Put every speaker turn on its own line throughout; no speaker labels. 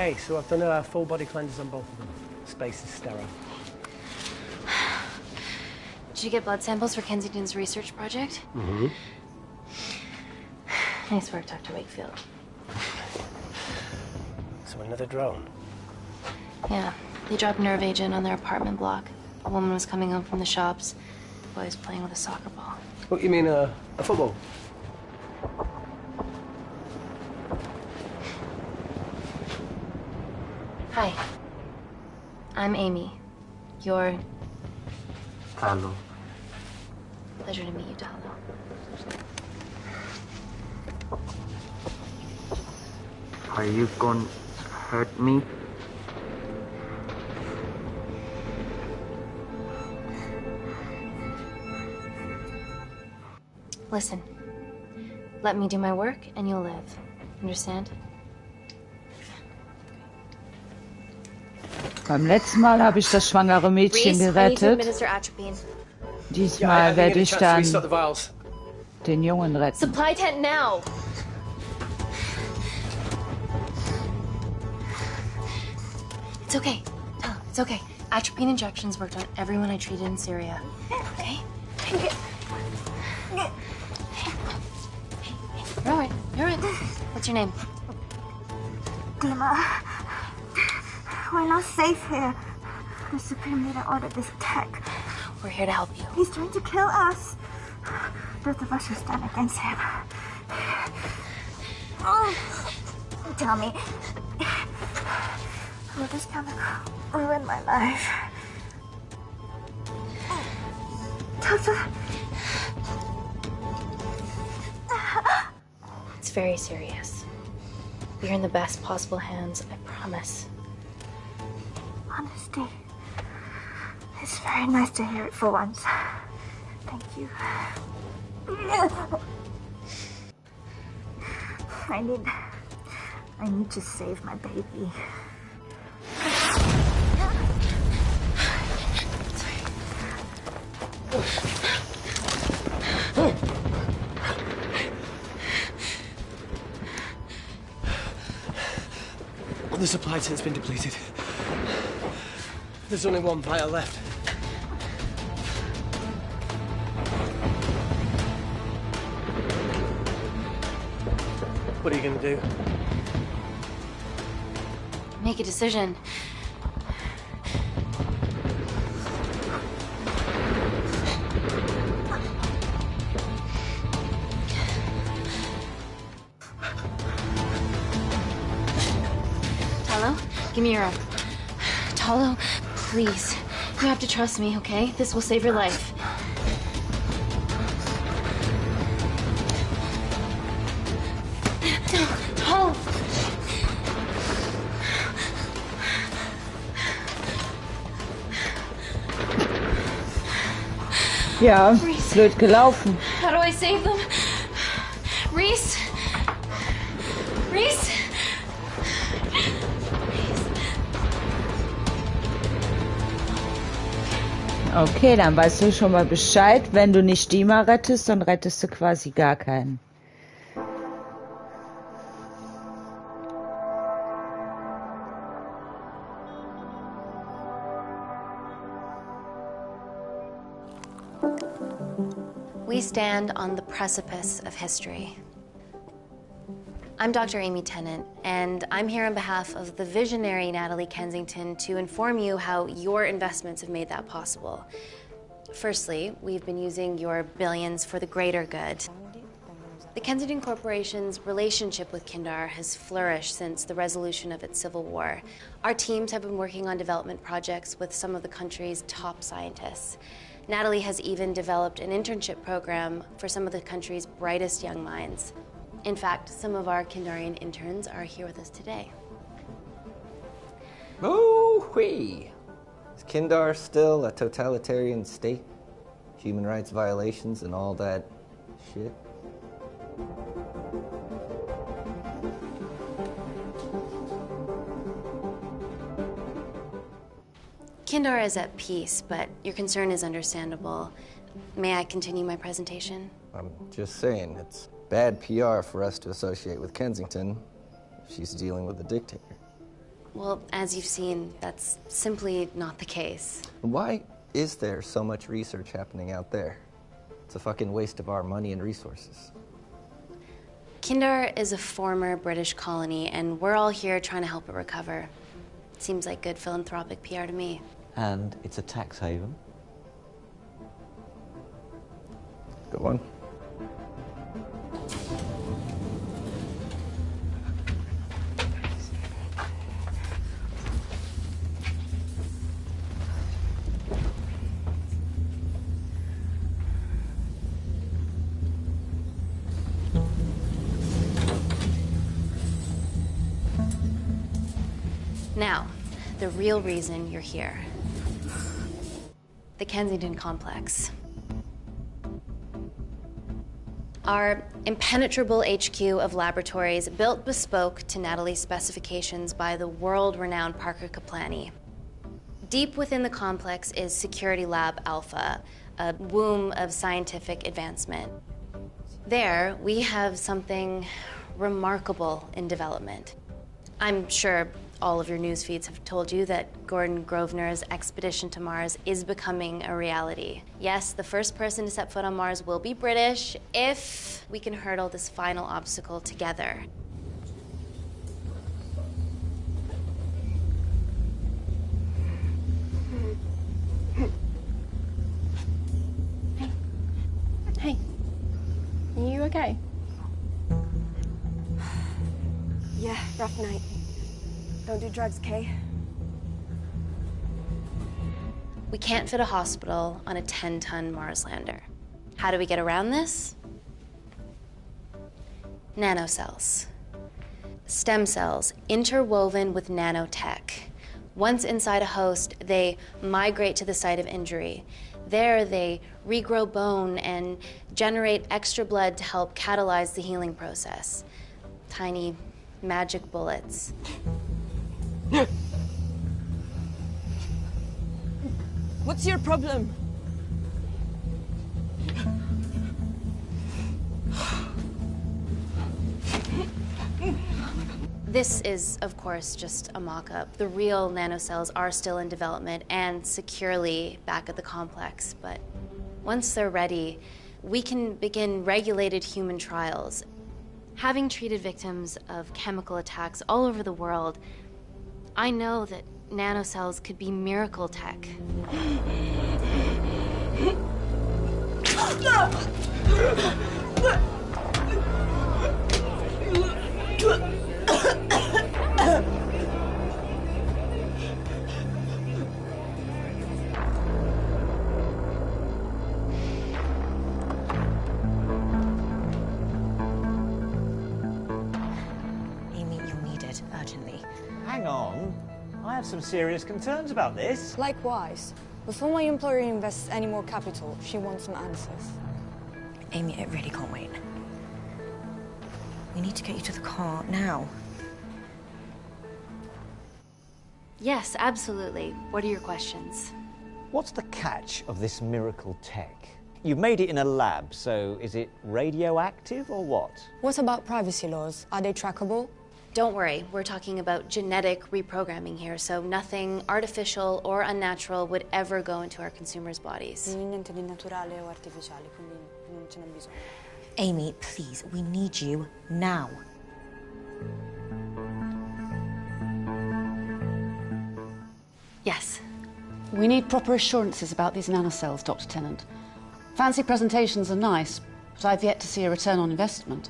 Okay, so I've done a full body cleanse on both of them. Space is sterile.
Did you get blood samples for Kensington's research project?
Mm-hmm.
Nice work, Dr. Wakefield.
So another drone?
Yeah, they dropped nerve agent on their apartment block. A woman was coming home from the shops. The boy was playing with a soccer ball.
What, you mean a football?
Hi. I'm Amy. You're...
Talo.
Pleasure to meet you, Talo.
Are you going to hurt me?
Listen. Let me do my work and you'll live. Understand?
Beim letzten Mal habe ich das schwangere Mädchen gerettet. Diesmal werde ich dann den Jungen retten.
Supply tent now. It's okay. Oh, it's okay. Atropine injections worked on everyone I treated in Syria. Okay? You're all right. You're all right. What's your name?
Dima. We're not safe here. The Supreme Leader ordered this attack.
We're here to help you.
He's trying to kill us. Both of us should stand against him. Oh, tell me. Will this chemical ruin my life? Doctor.
It's very serious. You're in the best possible hands, I promise.
Honesty. It's very nice to hear it for once. Thank you. I need to save my baby.
The supply tent's been depleted. There's only one vial left. What are you gonna do?
Make a decision. Talo, give me your arm. Talo, please. You have to trust me, okay? This will save your life. Talo!
Ja, blöd gelaufen.
How do I save them? Reese? Reese?
Okay, dann weißt du schon mal Bescheid. Wenn du nicht Dima rettest, dann rettest du quasi gar keinen.
We stand on the precipice of history. I'm Dr. Amy Tennant, and I'm here on behalf of the visionary Natalie Kensington to inform you how your investments have made that possible. Firstly, we've been using your billions for the greater good. The Kensington Corporation's relationship with Kindar has flourished since the resolution of its civil war. Our teams have been working on development projects with some of the country's top scientists. Natalie has even developed an internship program for some of the country's brightest young minds. In fact, some of our Kindarian interns are here with us today.
Oh-wee! Is Kindar still a totalitarian state? Human rights violations and all that shit?
Kindar is at peace, but your concern is understandable. May I continue my presentation?
I'm just saying, it's bad PR for us to associate with Kensington if she's dealing with a dictator.
Well, as you've seen, that's simply not the case.
Why is there so much research happening out there? It's a fucking waste of our money and resources.
Kindar is a former British colony, and we're all here trying to help it recover. Seems like good philanthropic PR to me.
And it's a tax haven.
Go on.
Now, the real reason you're here. The Kensington Complex. Our impenetrable HQ of laboratories built bespoke to Natalie's specifications by the world-renowned Parker Kaplany. Deep within the complex is Security Lab Alpha, a womb of scientific advancement. There, we have something remarkable in development. I'm sure all of your news feeds have told you that Gordon Grosvenor's expedition to Mars is becoming a reality. Yes, the first person to set foot on Mars will be British if we can hurdle this final obstacle together.
Hey, are you okay?
Yeah, rough night. Don't do drugs, Kay.
We can't fit a hospital on a 10-ton Mars lander. How do we get around this? Nanocells. Stem cells interwoven with nanotech. Once inside a host, they migrate to the site of injury. There, they regrow bone and generate extra blood to help catalyze the healing process. Tiny magic bullets.
What's your problem?
This is, of course, just a mock-up. The real nanocells are still in development and securely back at the complex, but once they're ready, we can begin regulated human trials. Having treated victims of chemical attacks all over the world, I know that nanocells could be miracle tech.
Amy, you're needed urgently.
Hang on. I have some serious concerns about this.
Likewise. Before my employer invests any more capital, she wants some answers.
Amy, it really can't wait. We need to get you to the car now.
Yes, absolutely. What are your questions?
What's the catch of this miracle tech? You've made it in a lab, so is it radioactive or what?
What about privacy laws? Are they trackable?
Don't worry, we're talking about genetic reprogramming here, so nothing artificial or unnatural would ever go into our consumers' bodies.
Niente di naturale o artificiale, quindi non ce n'è bisogno.
Amy, please, we need you now.
Yes.
We need proper assurances about these nanocells, Dr. Tennant. Fancy presentations are nice, but I've yet to see a return on investment.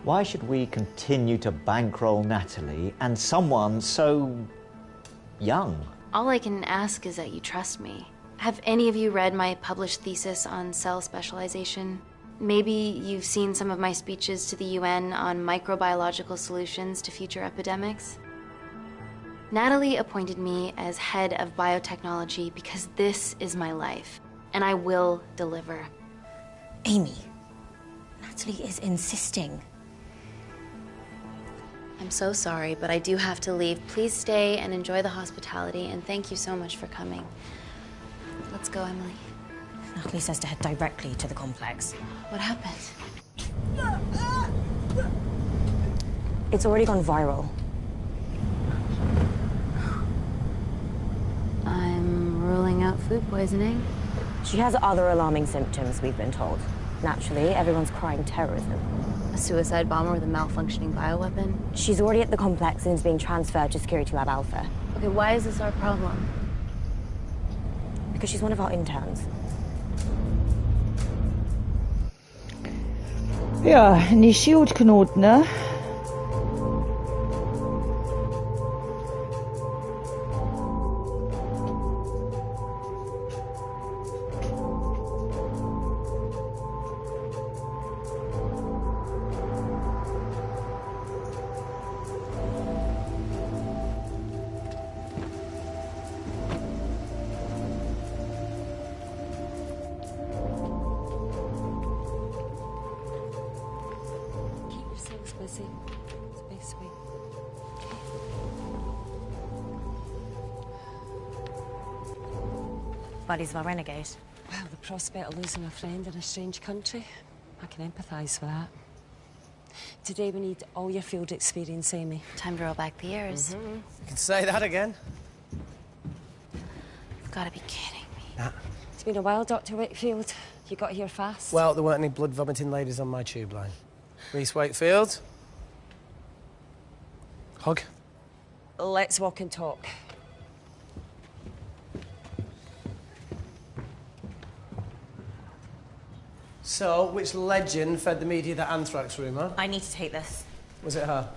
Why should we continue to bankroll Natalie and someone so young?
All I can ask is that you trust me. Have any of you read my published thesis on cell specialization? Maybe you've seen some of my speeches to the UN on microbiological solutions to future epidemics? Natalie appointed me as head of biotechnology because this is my life, and I will deliver.
Amy, Natalie is insisting.
I'm so sorry, but I do have to leave. Please stay and enjoy the hospitality, and thank you so much for coming. Let's go, Emily.
Natalie says to head directly to the complex.
What happened?
It's already gone viral.
out food poisoning.
She has other alarming symptoms, we've been told. Naturally, everyone's crying terrorism.
A suicide bomber with a malfunctioning bioweapon?
She's already at the complex and is being transferred to Security Lab Alpha.
Okay, why is this our problem?
Because she's one of our interns.
Ja, nicht gut, Knut, ne?
Bodies of a renegade.
Well, the prospect of losing a friend in a strange country, I can empathise with that. Today we need all your field experience, Amy.
Time to roll back the years.
You can say that again.
You've got to be kidding me.
Nah.
It's been a while, Dr. Wakefield. You got here fast.
Well, there weren't any blood-vomiting ladies on my tube line. Reese Wakefield. Hug.
Let's walk and talk.
So, which legend fed the media that anthrax rumour?
I need to take this.
Was it her?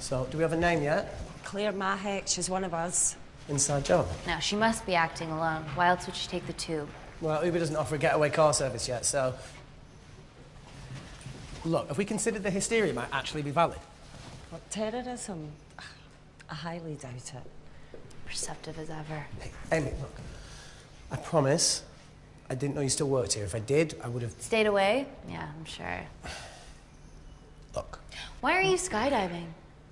So, do we have a name yet?
Claire Mahek, she's one of us.
Inside job.
Now, she must be acting alone. Why else would she take the tube?
Well, Uber doesn't offer a getaway car service yet, so... Look, if we consider the hysteria might actually be valid.
What, terrorism? I highly doubt it.
Perceptive as ever.
Hey, Amy, look. I promise I didn't know you still worked here. If I did, I would have...
Stayed away? Yeah, I'm sure.
Look.
Why are you skydiving?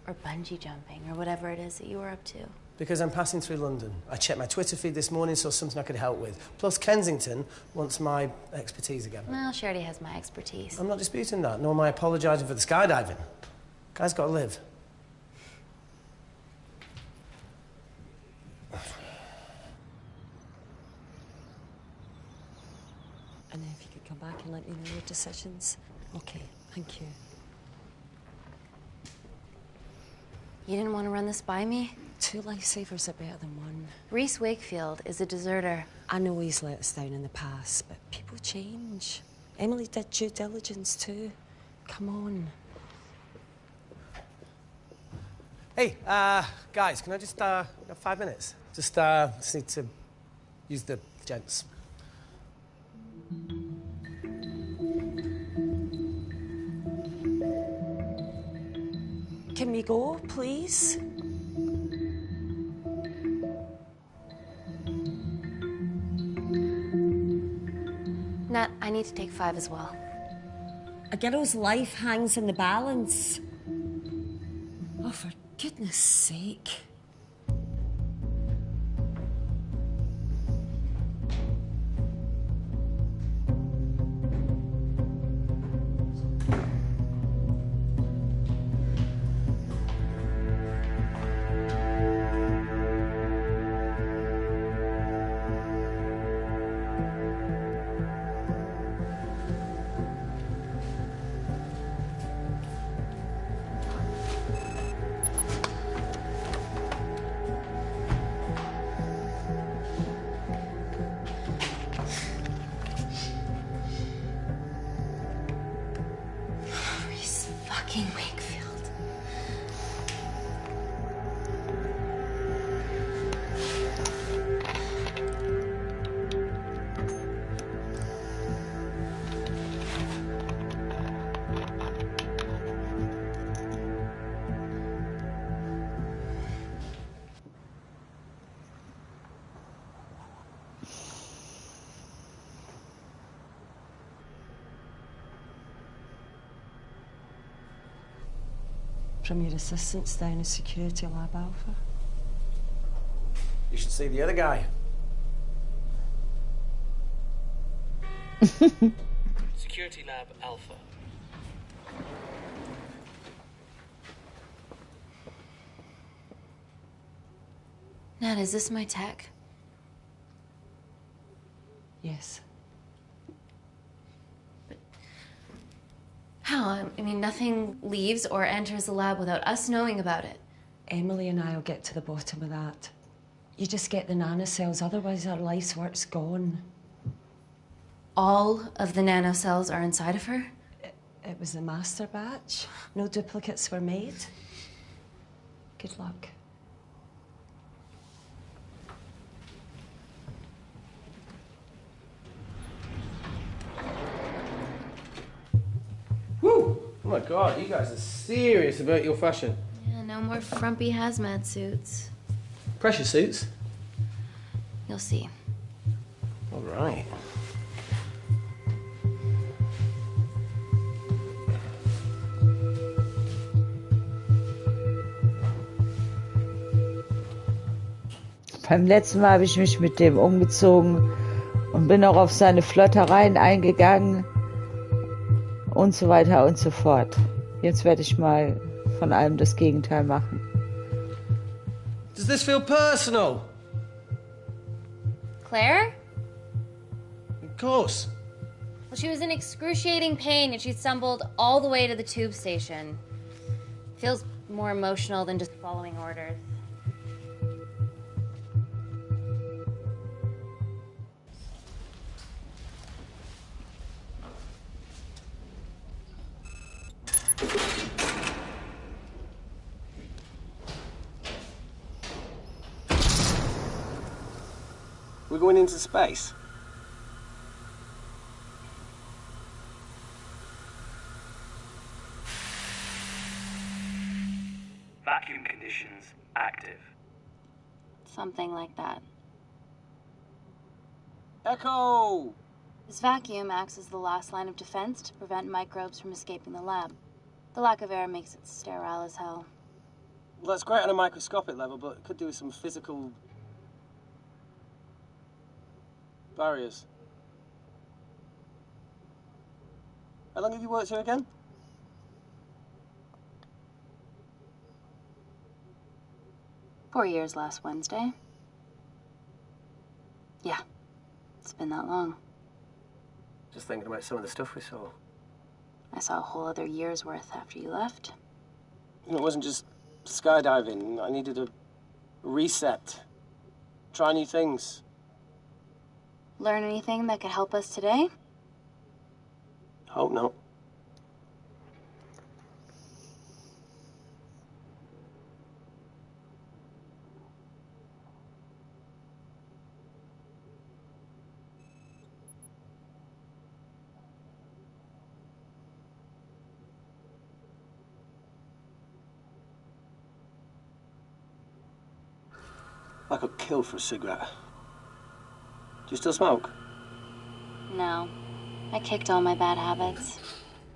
Or bungee jumping, or whatever it is that you were up to?
Because I'm passing through London. I checked my Twitter feed this morning, saw something I could help with. Plus, Kensington wants my expertise again.
Well, she already has my expertise.
I'm not disputing that, nor am I apologising for the skydiving. Guy's got to live.
And then if you could come back and let me know your decisions. Okay, thank you.
You didn't want to run this by me?
2 lifesavers are better than 1.
Reese Wakefield is a deserter.
I know he's let us down in the past, but people change. Emily did due diligence too. Come on.
Hey, guys, can I just, have 5 minutes? Just need to use the gents.
Can we go, please?
Nat, I need to take 5 as well.
A girl's life hangs in the balance. Oh, for goodness sake.
Fucking Wakefield.
From your assistants down at Security Lab Alpha.
You should see the other guy.
Security Lab Alpha.
Nat, is this my tech?
Yes.
How? I mean, nothing leaves or enters the lab without us knowing about it.
Emily and I will get to the bottom of that. You just get the nanocells, otherwise our life's work's gone.
All of the nanocells are inside of her?
It was a master batch. No duplicates were made. Good luck.
Woo! Oh my God, you guys are serious about your fashion.
Yeah, no more frumpy hazmat suits.
Pressure suits?
You'll see.
All right.
Beim letzten Mal habe ich mich mit dem umgezogen und bin auch auf seine Flottereien eingegangen und so weiter und so fort. Jetzt werde ich mal von allem das Gegenteil machen.
Does this feel personal?
Claire?
Of course.
Well, she was in excruciating pain and she stumbled all the way to the tube station. Feels more emotional than just following orders.
We're going into space.
Vacuum conditions active.
Something like that.
Echo!
This vacuum acts as the last line of defense to prevent microbes from escaping the lab. The lack of air makes it sterile as hell.
Well, that's great on a microscopic level, but it could do with some physical barriers. How long have you worked here again?
"4 years last Wednesday." Yeah, it's been that long.
Just thinking about some of the stuff we saw.
I saw a whole other year's worth after you left.
It wasn't just skydiving. I needed a reset. Try new things.
Learn anything that could help us today?
Hope not. I got killed for a cigarette. Do you still smoke?
No. I kicked all my bad habits.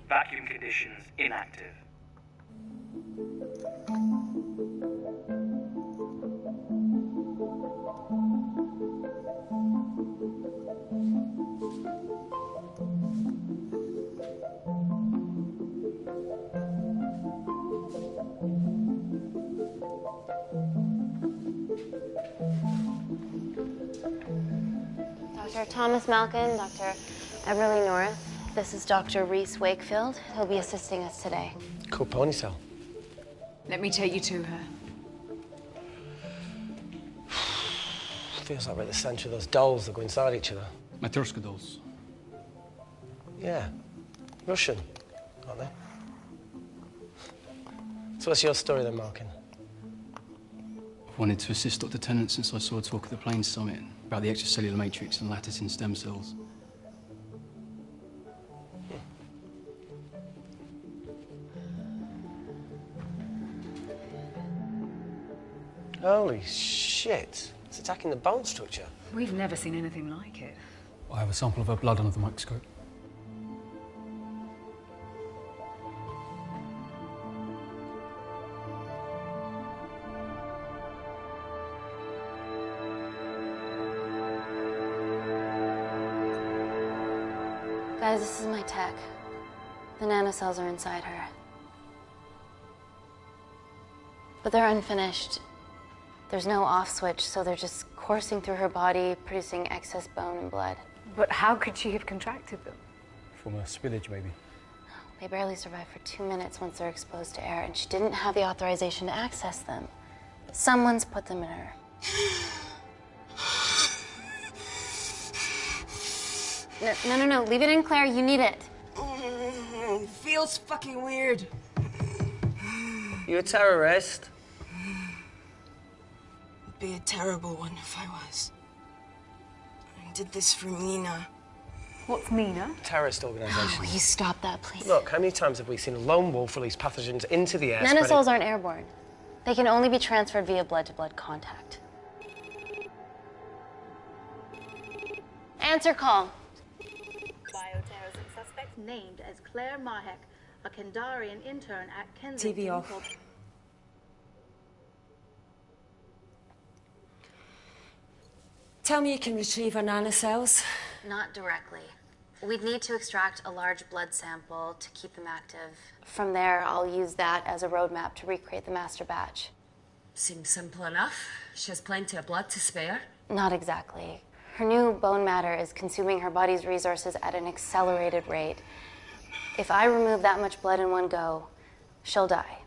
Vacuum conditions inactive.
Dr. Thomas Malkin, Dr. Everly North. This is Dr. Reese Wakefield. He'll be assisting us today.
Cool ponytail.
Let me take you to her.
Feels like we're at the centre of those dolls that go inside each other.
Matryoshka dolls.
Yeah. Russian, aren't they? So what's your story then, Malkin?
I've wanted to assist Dr. Tennant since I saw a talk at the Plains Summit about the extracellular matrix and lattice in stem cells.
Holy shit. It's attacking the bone structure.
We've never seen anything like it.
I have a sample of her blood under the microscope.
Guys, this is my tech. The nanocells are inside her. But they're unfinished. There's no off switch, so they're just coursing through her body, producing excess bone and blood.
But how could she have contracted them?
From a spillage, maybe.
They barely survive for 2 minutes once they're exposed to air, and she didn't have the authorization to access them. Someone's put them in her. No. Leave it in, Claire. You need it.
Feels fucking weird.
You a terrorist?
It'd be a terrible one if I was. I did this for Mina.
What's Mina?
Terrorist organisation.
Oh, will you stop that, please?
Look, how many times have we seen a lone wolf release pathogens into the air?
Nanocells aren't airborne. They can only be transferred via blood-to-blood contact. Answer call.
Bioterrorism suspect named as Claire Mahek, a Kandarian intern at Kensington.
TV off. Tell me you can retrieve our nanocells.
Not directly. We'd need to extract a large blood sample to keep them active. From there, I'll use that as a roadmap to recreate the master batch.
Seems simple enough. She has plenty of blood to spare.
Not exactly. Her new bone matter is consuming her body's resources at an accelerated rate. If I remove that much blood in one go, she'll die.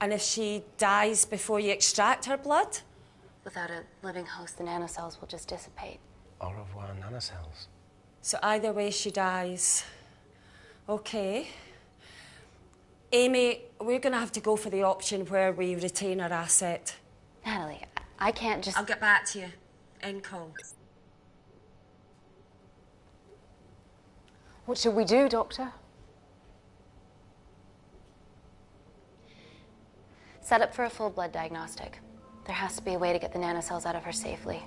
And if she dies before you extract her blood?
Without a living host, the nanocells will just dissipate.
Au revoir, nanocells.
So either way she dies. Okay. Amy, we're gonna have to go for the option where we retain our asset.
Natalie, I can't just...
I'll get back to you. End call.
What should we do, Doctor?
Set up for a full blood diagnostic. There has to be a way to get the nanocells out of her safely.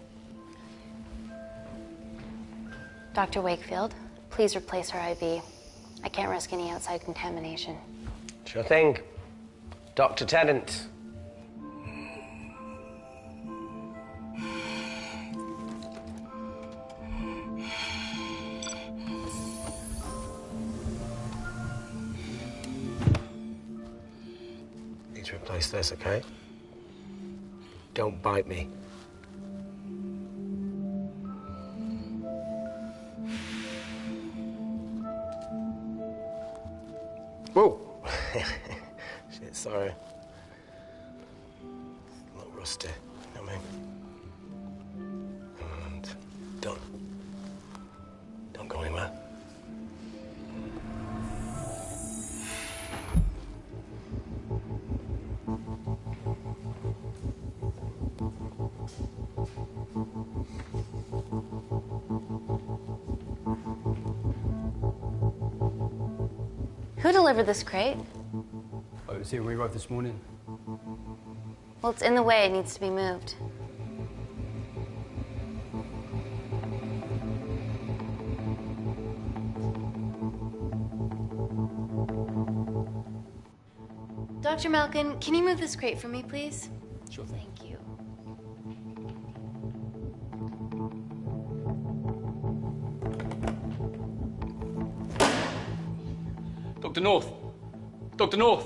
Dr. Wakefield, please replace her IV. I can't risk any outside contamination.
Sure thing. Dr. Tennant. Need to replace this, okay? Don't bite me. Whoa! Shit, sorry. A little rusty, you know what I mean? And don't go anywhere.
Who delivered this crate?
Oh, it was here when we arrived this morning.
Well, it's in the way. It needs to be moved. Dr. Malkin, can you move this crate for me, please?
Sure thing.
Thank you.
Dr. North! Dr. North!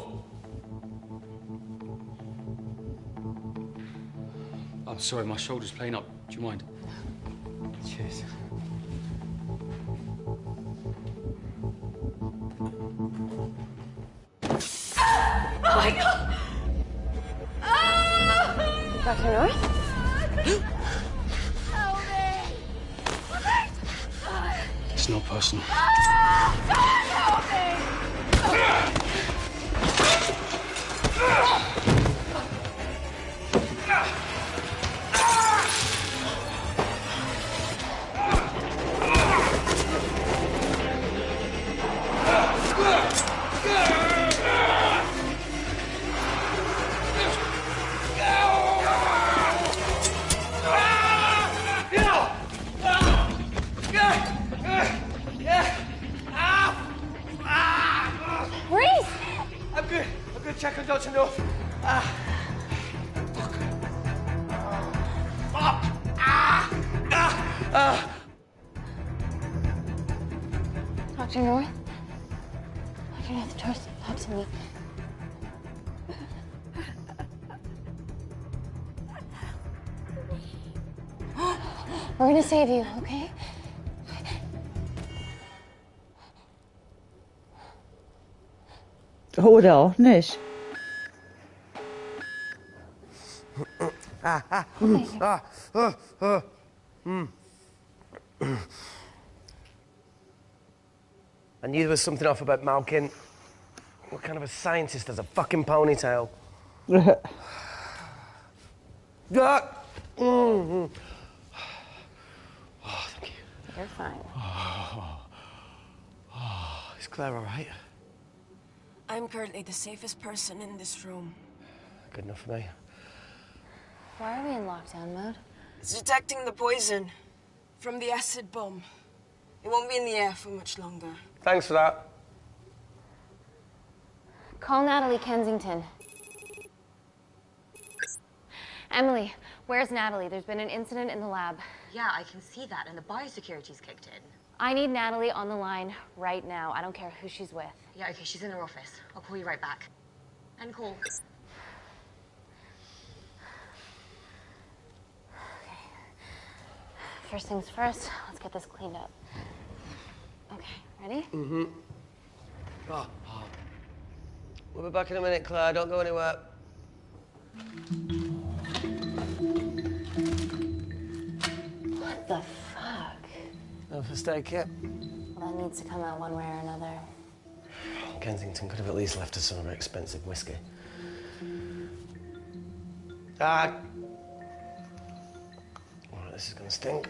I'm sorry, my shoulder's playing up. Do you mind? Cheers.
Oh my God! Dr. North?
It's not personal.
Check on Dr. North.
Dr. North? Dr. North, talk to me. We're gonna save you, okay?
Oder auch nicht.
I knew there was something off about Malkin. What kind of a scientist has a fucking ponytail? Oh, thank you.
You're fine.
Is Claire all right?
I'm currently the safest person in this room.
Good enough for me.
Why are we in lockdown mode?
It's detecting the poison from the acid bomb. It won't be in the air for much longer.
Thanks for that.
Call Natalie Kensington. Emily, where's Natalie? There's been an incident in the lab.
Yeah, I can see that, and the biosecurity's kicked in.
I need Natalie on the line right now. I don't care who she's with.
Yeah, okay, she's in her office. I'll call you right back. End call.
First things first, let's get this cleaned up. Okay, ready?
Mm-hmm. We'll be back in a minute, Claire. Don't go anywhere.
What the fuck?
No first aid kit?
Well, that needs to come out one way or another.
Kensington could have at least left us some of her expensive whiskey. Alright, this is gonna stink.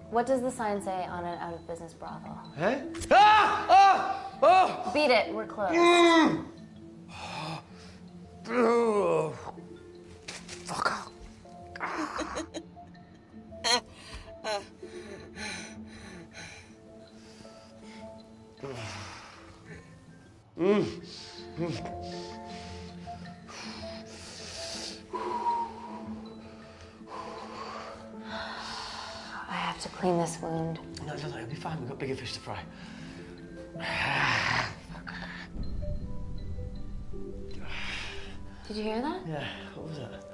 What does the sign say on an out-of-business brothel?
Eh? Ah! Oh! Oh!
Beat it, we're closed.
Oh. Fuck off.
I have to clean this wound.
No, it'll be fine. We've got bigger fish to fry.
Did you hear that?
Yeah, what was that?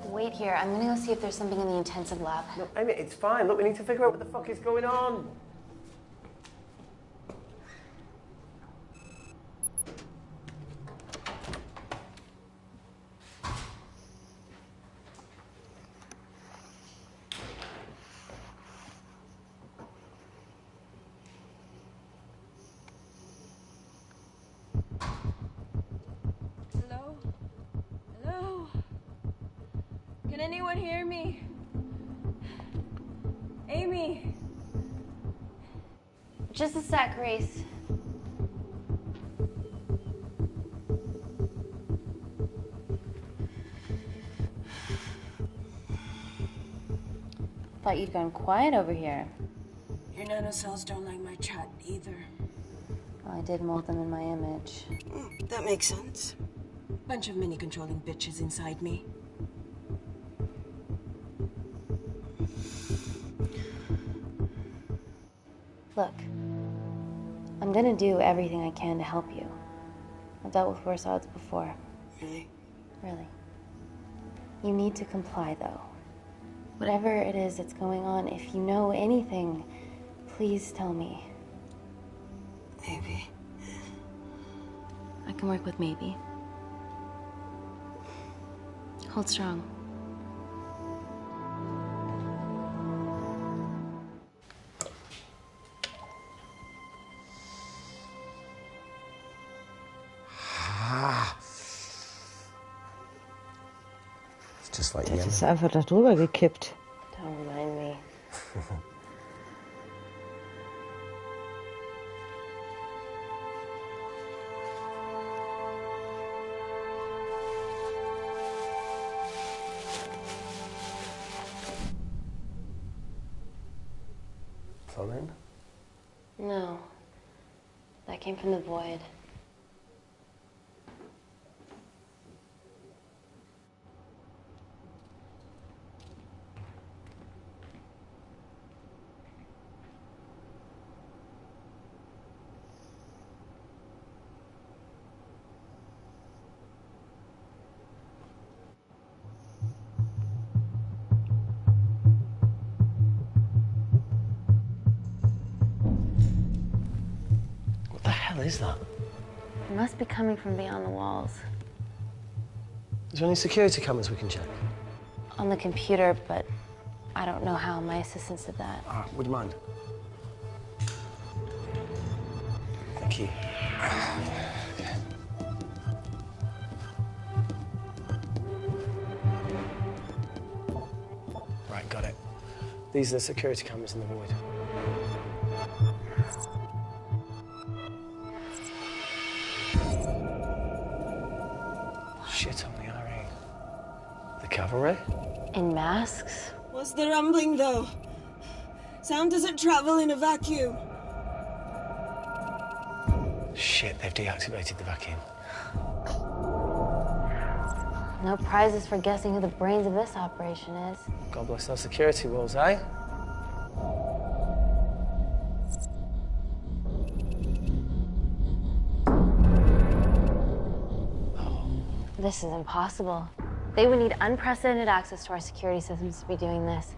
Wait here. I'm gonna go see if there's something in the intensive lab.
No, Amy, it's fine. Look, we need to figure out what the fuck is going on.
Hello? Hello? Can anyone hear me? Amy?
Just a sec, Grace. Thought you'd gone quiet over here.
Your nanocells don't like my chat either.
Well, I did mold them in my image.
That makes sense. Bunch of mini-controlling bitches inside me.
Look, I'm gonna do everything I can to help you. I've dealt with worse odds before.
Really?
Really. You need to comply, though. Whatever it is that's going on, if you know anything, please tell me.
Maybe.
I can work with maybe. Hold strong.
It's just like
Das ist einfach da drüber gekippt.
Don't remind me.
Phone in?
No. That came from the void.
hell is that?
It must be coming from beyond the walls.
Is there any security cameras we can check?
On the computer, but I don't know how. My assistants did that.
All right, would you mind? Thank you. Right, got it. These are the security cameras in the void. Shit on the RE. The cavalry?
In masks?
What's the rumbling, though? Sound doesn't travel in a vacuum.
Shit, they've deactivated the vacuum.
No prizes for guessing who the brains of this operation is.
God bless those security walls, eh?
This is impossible. They would need unprecedented access to our security systems to be doing this.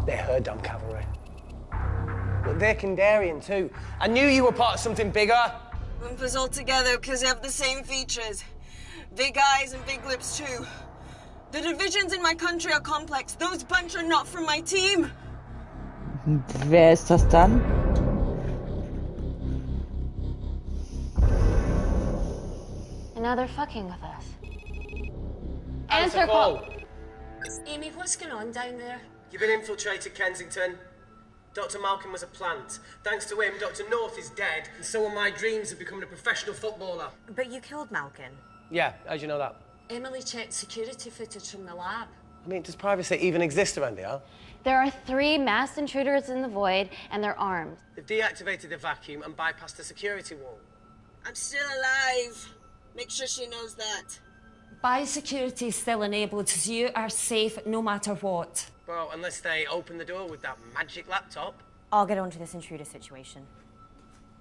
They're her damn cavalry. But they're Kandarian too. I knew you were part of something bigger.
Lump us all together because they have the same features. Big eyes and big lips too. The divisions in my country are complex. Those bunch are not from my team.
Wer ist das dann?
And now they're fucking with us.
Answer call.
Amy, what's going on down there?
You've been infiltrated, Kensington. Dr. Malcolm was a plant. Thanks to him, Dr. North is dead, and so are my dreams of becoming a professional footballer.
But you killed Malcolm.
Yeah, how'd you know that?
Emily checked security footage from the lab.
I mean, does privacy even exist around here?
There are 3 masked intruders in the void, and they're armed.
They've deactivated the vacuum and bypassed the security wall.
I'm still alive. Make sure she knows that.
Biosecurity is still enabled, so you are safe no matter what.
Well, unless they open the door with that magic laptop.
I'll get onto this intruder situation.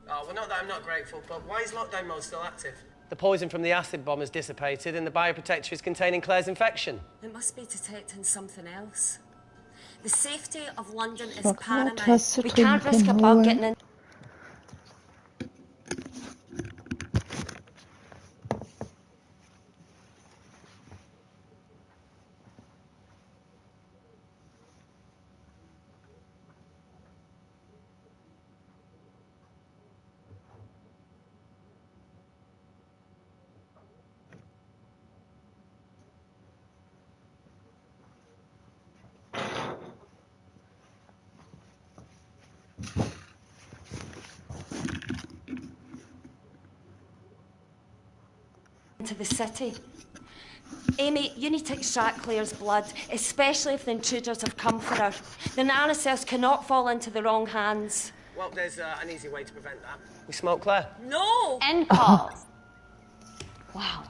Oh, well, not that I'm not grateful, but why is lockdown mode still active? The poison from the acid bomb has dissipated and the bioprotector is containing Claire's infection.
It must be detecting something else. The safety of London is
Sag mal,
paramount.
was zu
We can't risk a
trinken
bug
holen.
getting in. To the city. Amy, you need to extract Claire's blood, especially if the intruders have come for her. The nanocells cannot fall into the wrong hands.
Well, there's an easy way to prevent that. We smoke Claire.
No!
End call. Wow.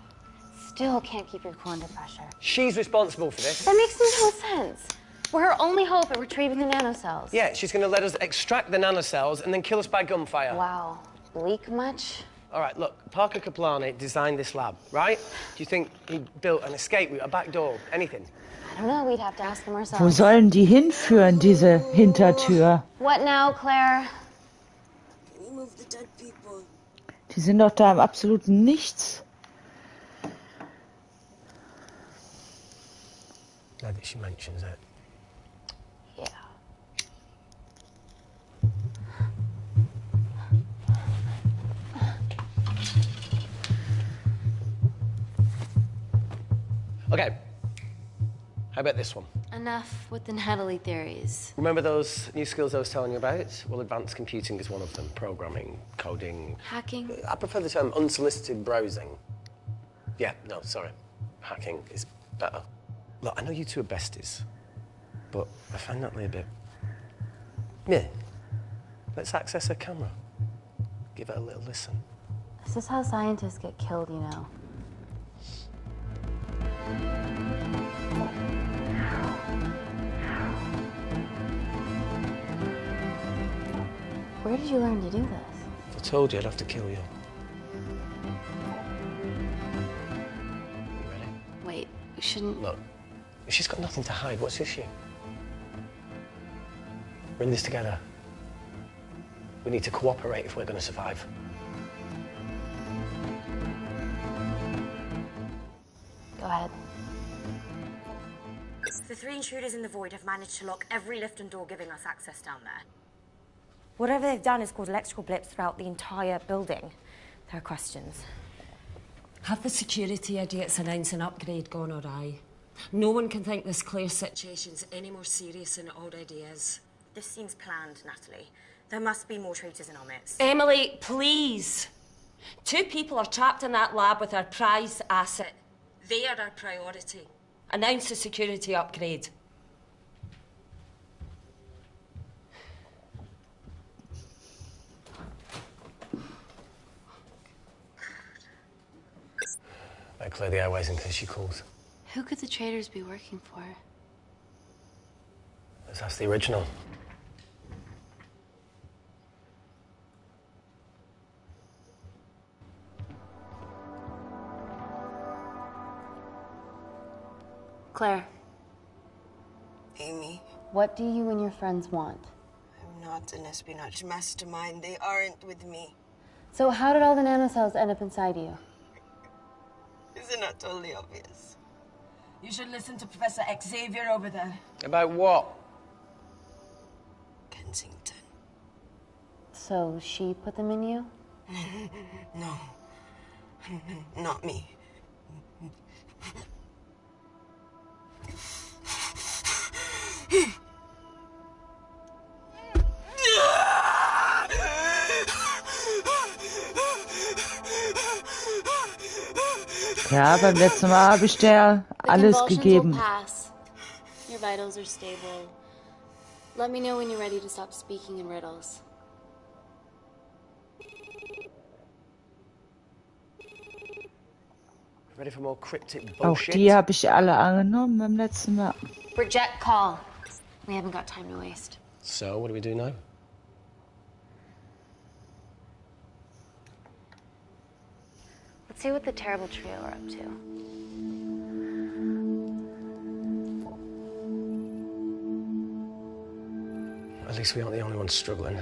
Still can't keep your cool under pressure.
She's responsible for this.
That makes no sense. We're her only hope at retrieving the nanocells.
Yeah, she's going to let us extract the nanocells and then kill us by gunfire.
Wow. Bleak much?
All right, look, Parker Kaplani designed this lab, right? Do you think he built an escape route, a back door, anything?
I don't know. We'd have to ask him
Wo
ourselves.
sollen die hinführen, diese Hintertür?
What now, Claire?
Can we move the dead people?
Die sind doch da im absoluten Nichts.
Now that she mentions it.
Yeah.
Okay. How about this one?
Enough with the Natalie theories.
Remember those new skills I was telling you about? Well, advanced computing is one of them. Programming, coding.
Hacking?
I prefer the term unsolicited browsing. Yeah, no, sorry. Hacking is better. Look, I know you two are besties, but I find Natalie a bit... Yeah. Let's access her camera. Give her a little listen.
This is how scientists get killed, you know. Where did you learn to do this?
If I told you, I'd have to kill you.
Wait, you shouldn't...
Look, she's got nothing to hide. What's the issue? We're in this together. We need to cooperate if we're going to survive.
Go ahead.
The 3 intruders in the void have managed to lock every lift and door giving us access down there.
Whatever they've done has caused electrical blips throughout the entire building. There are questions.
Have the security idiots announced an upgrade gone awry? No one can think this Claire situation's any more serious than it already is.
This seems planned, Natalie. There must be more traitors in our midst.
Emily, please. 2 people are trapped in that lab with our prized asset. They are our priority. Announce the security upgrade.
Better clear the airways in case she calls.
Who could the traitors be working for?
Let's ask the original.
Claire,
Amy,
what do you and your friends want?
I'm not an espionage mastermind. They aren't with me.
So how did all the nanocells end up inside you?
Isn't that totally obvious? You should listen to Professor Xavier over there.
About what?
Kensington.
So she put them in you?
No. Not me.
Ja, beim letzten Mal habe ich dir alles gegeben.
Your vitals are stable. Let me know when you're ready to stop speaking in riddles.
Ready for more cryptic
Auch
bullshit?
die habe ich alle angenommen beim letzten Mal.
Reject call. We haven't got time to waste.
So, what do we do now?
Let's see what the terrible trio are up to.
At least we aren't the only ones struggling.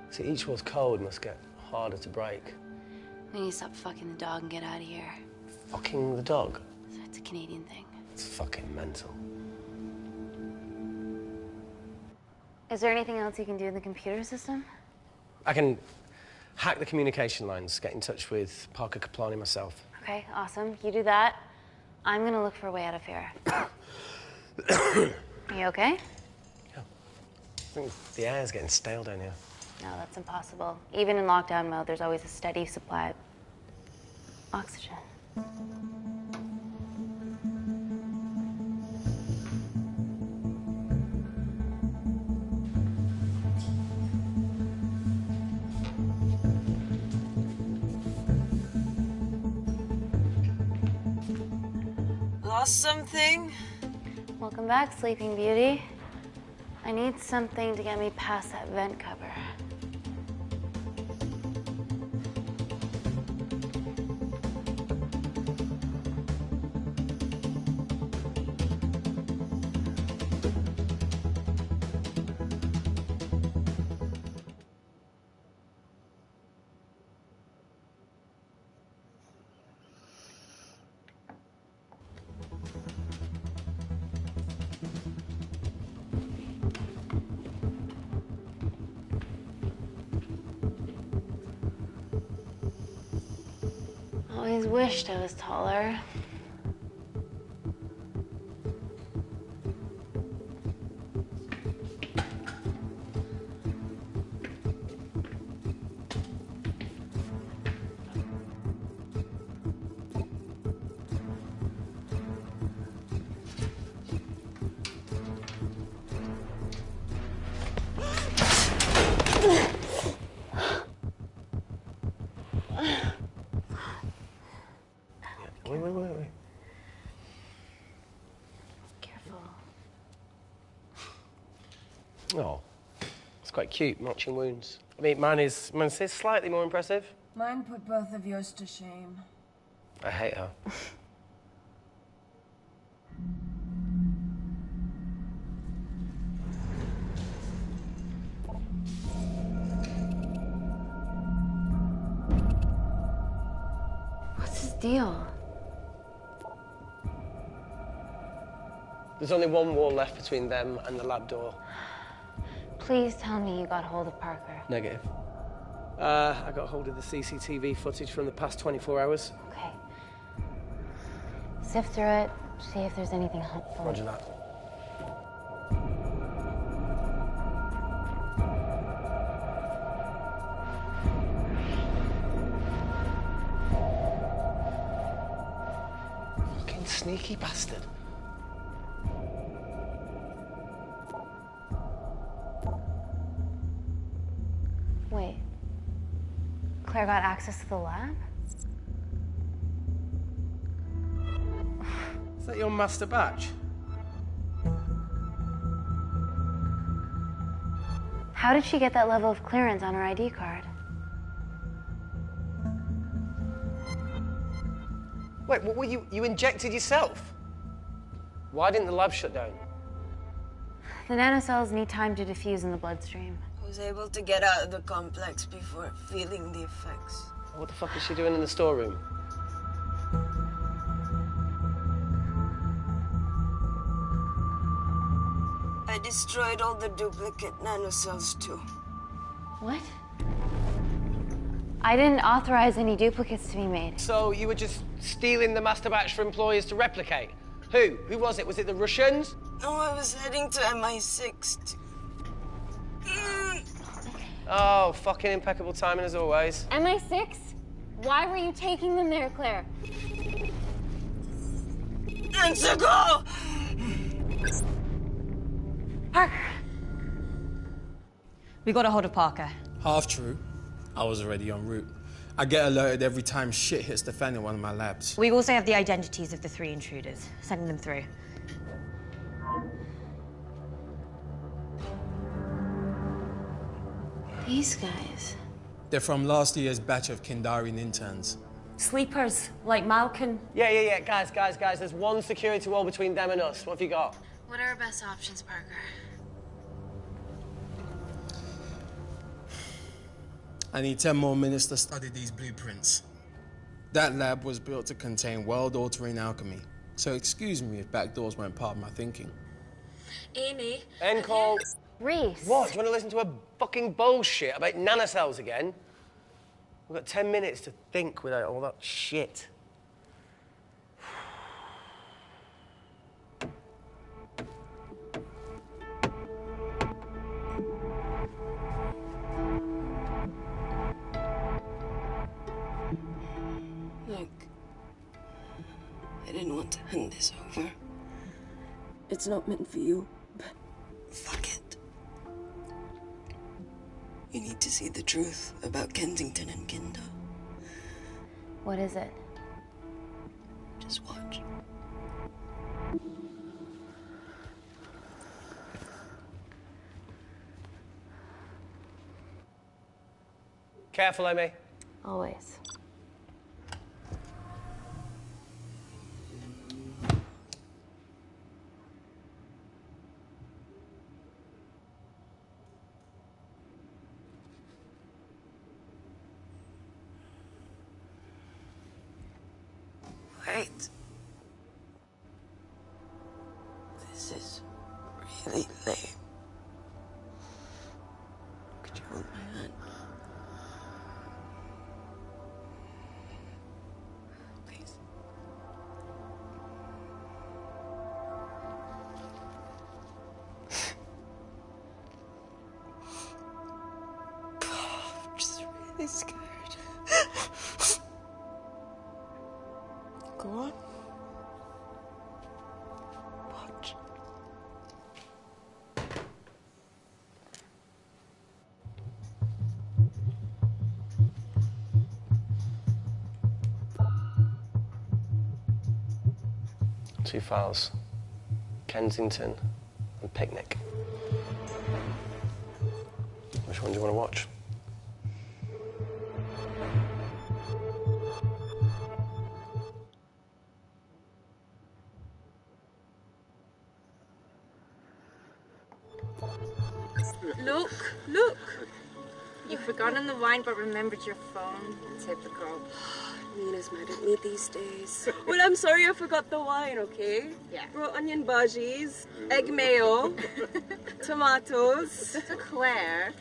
See, each wall's code must get harder to break.
We need to stop fucking the dog and get out of here.
Fucking the dog?
It's a Canadian thing.
It's fucking mental.
Is there anything else you can do in the computer system?
I can hack the communication lines, get in touch with Parker Kaplani myself.
Okay, awesome. You do that. I'm gonna look for a way out of here. Are you okay?
I think the air's getting stale down here.
No, that's impossible. Even in lockdown mode, there's always a steady supply of oxygen.
Lost something?
Welcome back, Sleeping Beauty. I need something to get me past that vent cover. Always wished I was taller.
Wait. Oh, it's quite cute, matching wounds. I mean, mine says slightly more impressive.
Mine put both of yours to shame.
I hate her.
What's his deal?
There's only one wall left between them and the lab door.
Please tell me you got hold of Parker.
Negative. I got hold of the CCTV footage from the past 24 hours.
Okay. Sift through it, see if there's anything helpful.
Roger that. Fucking sneaky bastard.
Wait. Claire got access to the lab?
Is that your master batch?
How did she get that level of clearance on her ID card?
Wait, what were you injected yourself? Why didn't the lab shut down?
The nanocells need time to diffuse in the bloodstream.
I was able to get out of the complex before feeling the effects.
What the fuck is she doing in the storeroom?
I destroyed all the duplicate nanocells too.
What? I didn't authorize any duplicates to be made.
So you were just stealing the master batch for employers to replicate? Who? Who was it? Was it the Russians?
No, I was heading to MI6.
Oh, fucking impeccable timing as always.
MI6? Why were you taking them there, Claire?
Let's go!
Parker!
We got a hold of Parker.
Half true. I was already en route. I get alerted every time shit hits the fan in one of my labs.
We also have the identities of the 3 intruders. Sending them through.
These guys.
They're from last year's batch of Kindarian interns.
Sleepers, like Malkin.
Yeah. Guys. There's one security wall between them and us. What have you got?
What are our best options, Parker?
I need 10 more minutes to study these blueprints. That lab was built to contain world-altering alchemy. So excuse me if backdoors weren't part of my thinking.
Amy.
End call.
Reese.
What? Do you want to listen to a fucking bullshit about nanocells again? We've got 10 minutes to think without all that shit.
Look, I didn't want to hand this over. It's not meant for you, but fuck it. You need to see the truth about Kensington and Kinder.
What is it?
Just watch.
Careful, Amy.
Always.
Wait. This is really lame. Could you hold my hand? Please. I'm just really scared. Go on. Watch.
Two files. Kensington and Picnic. Which one do you want to watch?
Look. You've forgotten the wine but remembered your phone. Typical.
Mina's mad at me these days. Well, I'm sorry I forgot the wine, okay?
Yeah.
Brought onion bhajis, egg mayo, tomatoes.
So Claire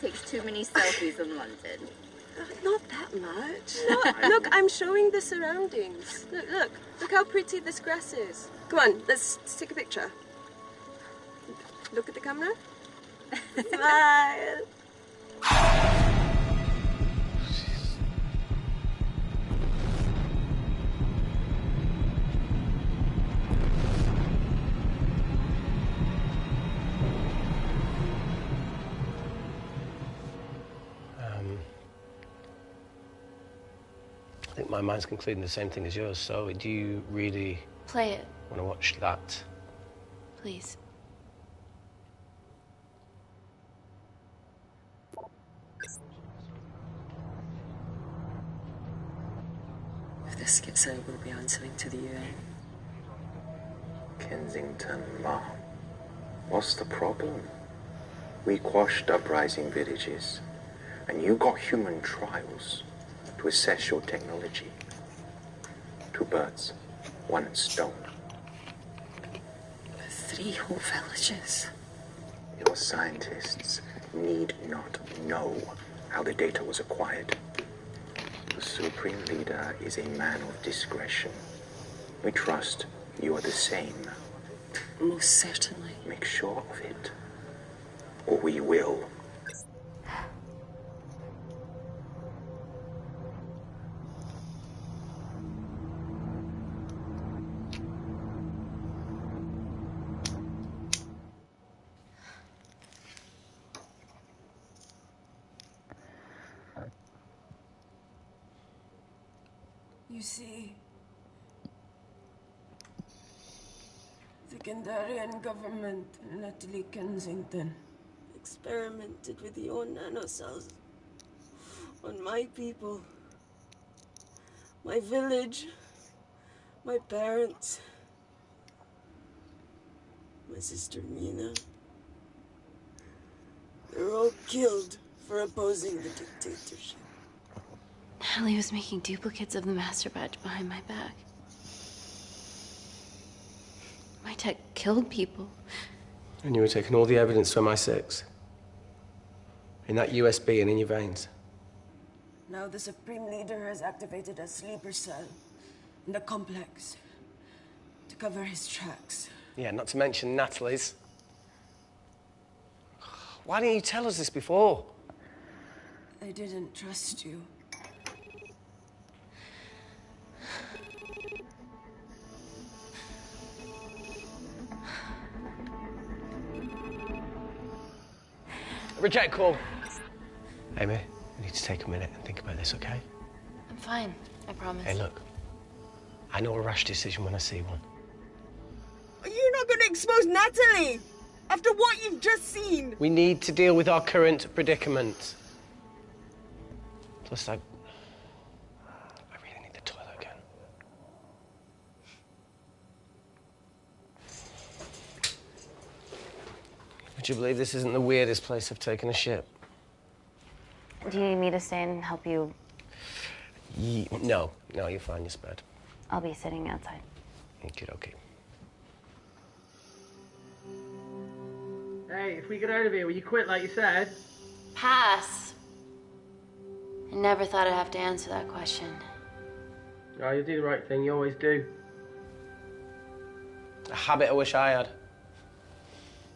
takes too many selfies in London.
Not that much. Look, I'm showing the surroundings. Look how pretty this grass is. Come on, let's take a picture. Look at the camera. Smile.
I think my mind's concluding the same thing as yours, so do you really
Play it,
want to watch that?
please.
If this gets out, we'll be answering to the UN.
Kensington, Ma. What's the problem? We quashed uprising villages, and you got human trials to assess your technology. 2 birds, 1 stone.
3 whole villages.
Your scientists need not know how the data was acquired. The Supreme Leader is a man of discretion. We trust you are the same.
Most certainly.
Make sure of it, or we will.
You see, the Kandarian government and Natalie Kensington experimented with your nanocells on my people, my village, my parents, my sister Mina. They were all killed for opposing the dictatorship.
Natalie was making duplicates of the master badge behind my back. My tech killed people.
And you were taking all the evidence from MI6? In that USB and in your veins?
Now the Supreme Leader has activated a sleeper cell in the complex to cover his tracks.
Yeah, not to mention Natalie's. Why didn't you tell us this before?
I didn't trust you.
Reject call. Amy, we need to take a minute and think about this, okay?
I'm fine, I promise.
Hey, look. I know a rash decision when I see one.
You're not going to expose Natalie after what you've just seen.
We need to deal with our current predicament. Plus, I really need the toilet again. Would you believe this isn't the weirdest place I've taken a shit?
Do you need me to stay and help you?
No, you're fine, you're spared.
I'll be sitting outside.
Okie dokie.
Hey, if we get out of here, will you quit like you said?
Pass. I never thought I'd have to answer that question.
Oh, you do the right thing, you always do.
A habit I wish I had.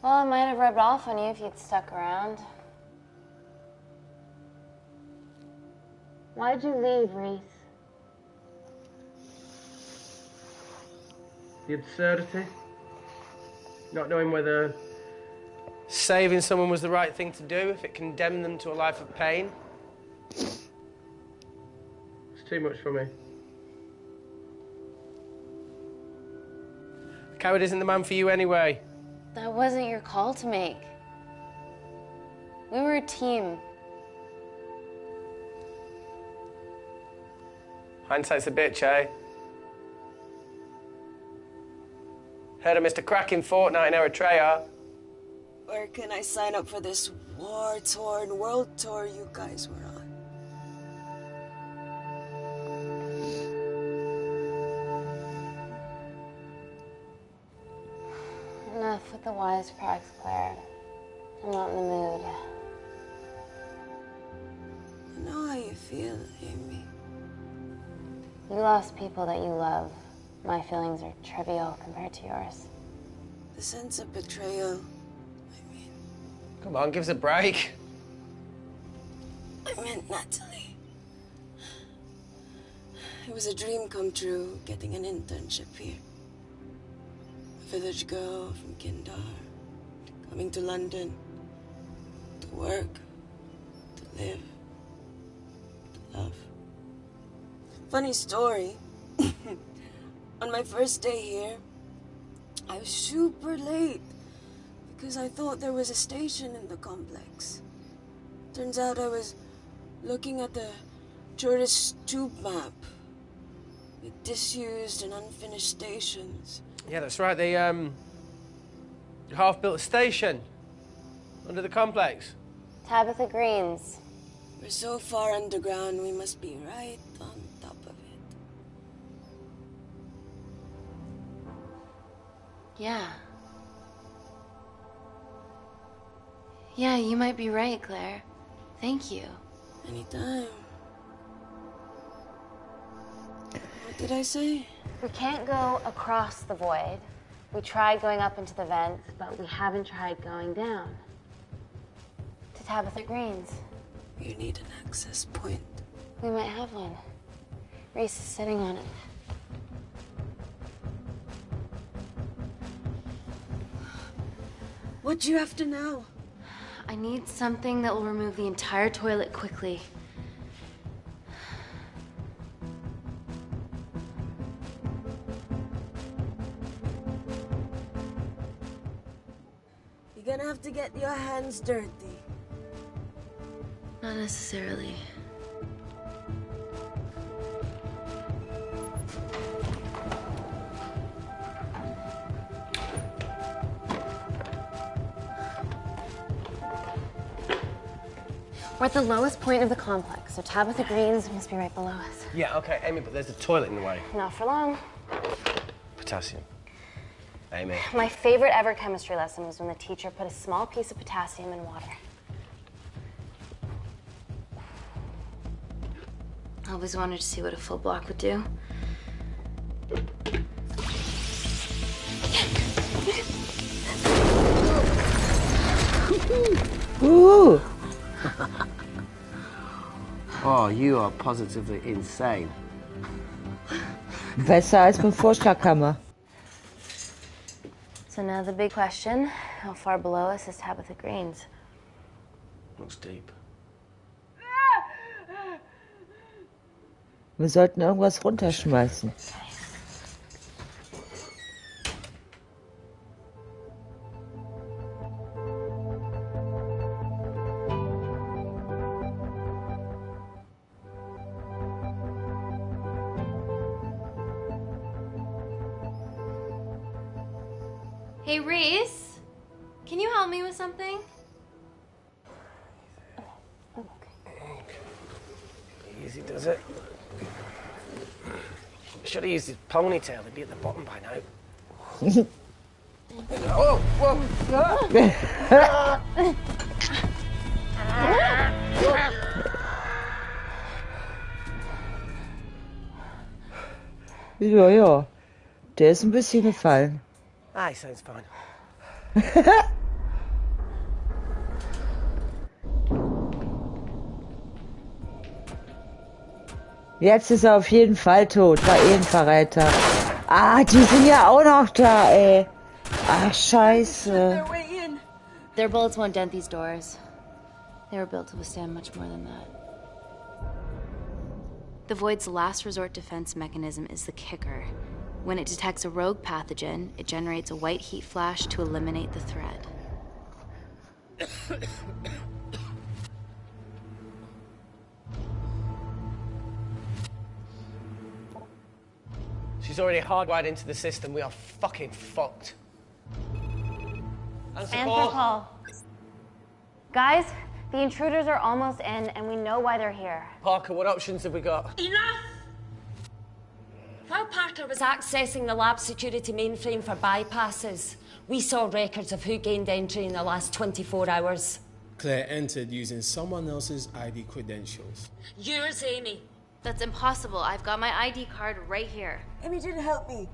Well, it might have rubbed off on you if you'd stuck around. Why'd you leave, Reese?
The absurdity. Not knowing whether...
Saving someone was the right thing to do if it condemned them to a life of pain.
It's too much for me.
A coward isn't the man for you anyway.
That wasn't your call to make. We were a team.
Hindsight's a bitch, eh? Heard of Mr. Cracking Fortnite in Eritrea?
Where can I sign up for this war-torn world tour you guys were on?
Enough with the wisecracks, Claire. I'm not in the mood.
I know how you feel, Amy.
You lost people that you love. My feelings are trivial compared to yours.
The sense of betrayal.
Come on, give us a break.
I meant Natalie. It was a dream come true, getting an internship here. A village girl from Kindar, coming to London, to work, to live, to love. Funny story. On my first day here, I was super late because I thought there was a station in the complex. Turns out I was looking at the tourist tube map with disused and unfinished stations.
Yeah, that's right. They half-built a station under the complex.
Tabitha Greens.
We're so far underground, we must be right on top of it.
Yeah. Yeah, you might be right, Claire. Thank you.
Anytime. What did I say?
We can't go across the void. We tried going up into the vents, but we haven't tried going down. To Tabitha Greens.
You need an access point.
We might have one. Reese is sitting on it.
What do you have to know?
I need something that will remove the entire toilet quickly.
You're gonna have to get your hands dirty.
Not necessarily. We're at the lowest point of the complex, so Tabitha Greens must be right below us.
Yeah, okay, Amy, but there's a toilet in the way.
Not for long.
Potassium. Amy.
My favorite ever chemistry lesson was when the teacher put a small piece of potassium in water. I always wanted to see what a full block would do.
Ooh.
Oh, you are positively insane.
Besser als beim Vorschlaghammer.
So now the big question, how far below us is Tabitha Greens?
Looks deep.
Wir sollten irgendwas runterschmeißen.
Hey, Reese, can you help me with something?
Easy does it. Should have used his ponytail. He'd be at the bottom by now. Oh,
Ja, ja. Der ist ein bisschen gefallen.
Ah, he sounds fine.
Jetzt ist er auf jeden Fall tot. War eh ein Verräter. Ah, die sind ja auch noch da, ey. Ach, scheiße.
Their bullets won't dent these doors. They were built to withstand much more than that. The Void's last resort defense mechanism is the kicker. When it detects a rogue pathogen, it generates a white heat flash to eliminate the threat.
is already hardwired into the system. We are fucking fucked.
And for Paul. Guys, the intruders are almost in, and we know why they're here.
Parker, what options have we got?
Enough! While Parker was accessing the lab security mainframe for bypasses, we saw records of who gained entry in the last 24 hours.
Claire entered using someone else's ID credentials.
Yours, Amy.
That's impossible. I've got my ID card right here.
Amy didn't help me.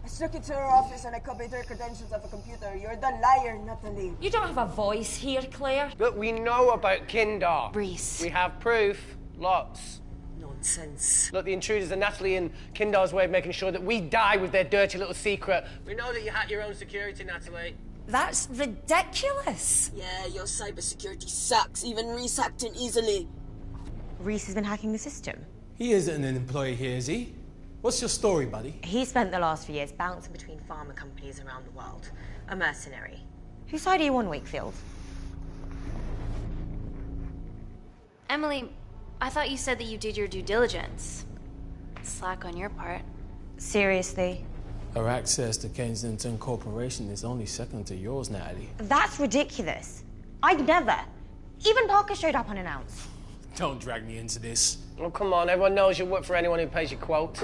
I snuck into her office and I copied her credentials off a computer. You're the liar, Natalie.
You don't have a voice here, Claire.
But we know about Kindar.
Reese.
We have proof. Lots.
Nonsense.
Look, the intruders are Natalie and Kindar's way of making sure that we die with their dirty little secret. We know that you hack your own security, Natalie.
That's ridiculous.
Yeah, your cybersecurity sucks. Even Reese hacked in easily.
Reese has been hacking the system.
He isn't an employee here, is he? What's your story, buddy?
He spent the last few years bouncing between pharma companies around the world. A mercenary. Whose side are you on, Wakefield?
Emily, I thought you said that you did your due diligence. Slack on your part.
Seriously?
Her access to Kensington Corporation is only second to yours, Natalie.
That's ridiculous. I'd never. Even Parker showed up unannounced.
Don't drag me into this.
Oh, come on. Everyone knows you work for anyone who pays your quote.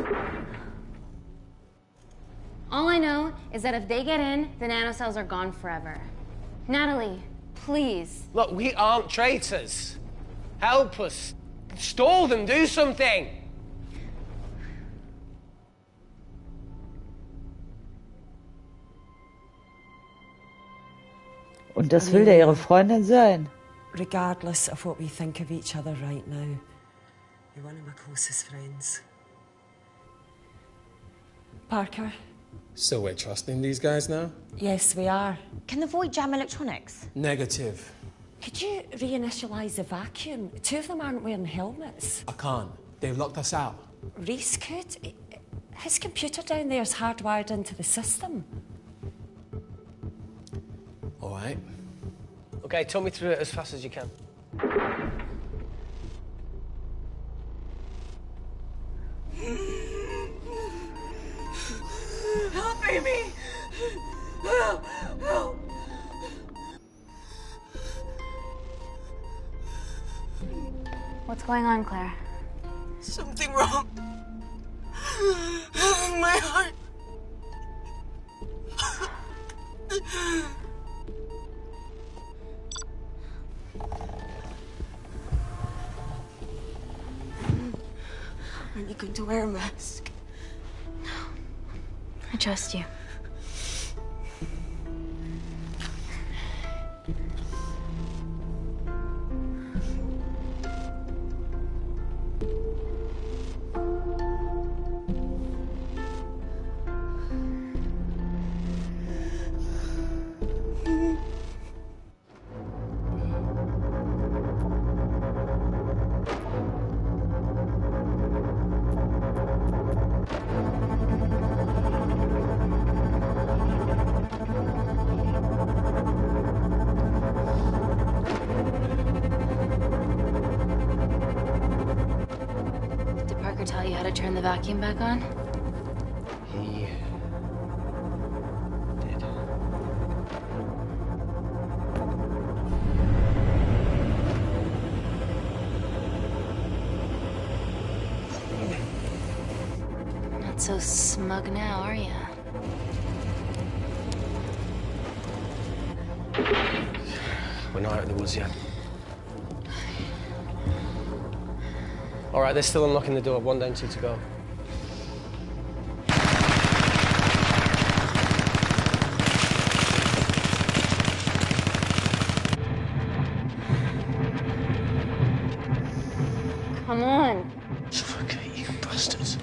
All I know is that if they get in, the nanocells are gone forever. Natalie, please.
Look, we aren't traitors. Help us. Stall them. Do something.
Und das will ja ihre Freundin sein.
Regardless of what we think of each other right now, you're one of my closest friends. Parker?
So we're trusting these guys now?
Yes, we are.
Can the Void jam electronics?
Negative.
Could you reinitialize the vacuum? Two of them aren't wearing helmets.
I can't. They've locked us out.
Reese could. His computer down there is hardwired into the system.
All right.
Okay, talk me through it as fast as you can.
Help, Amy! Help! Help!
What's going on, Claire?
Something wrong. My heart. Are you going to wear a mask?
No. I trust you. Tell you how to turn the vacuum back on?
He did.
Not so smug now, are you?
We're not out of the woods yet. All right, they're still unlocking the door. 1 down, 2 to go.
Come on.
Suffocate, you bastards.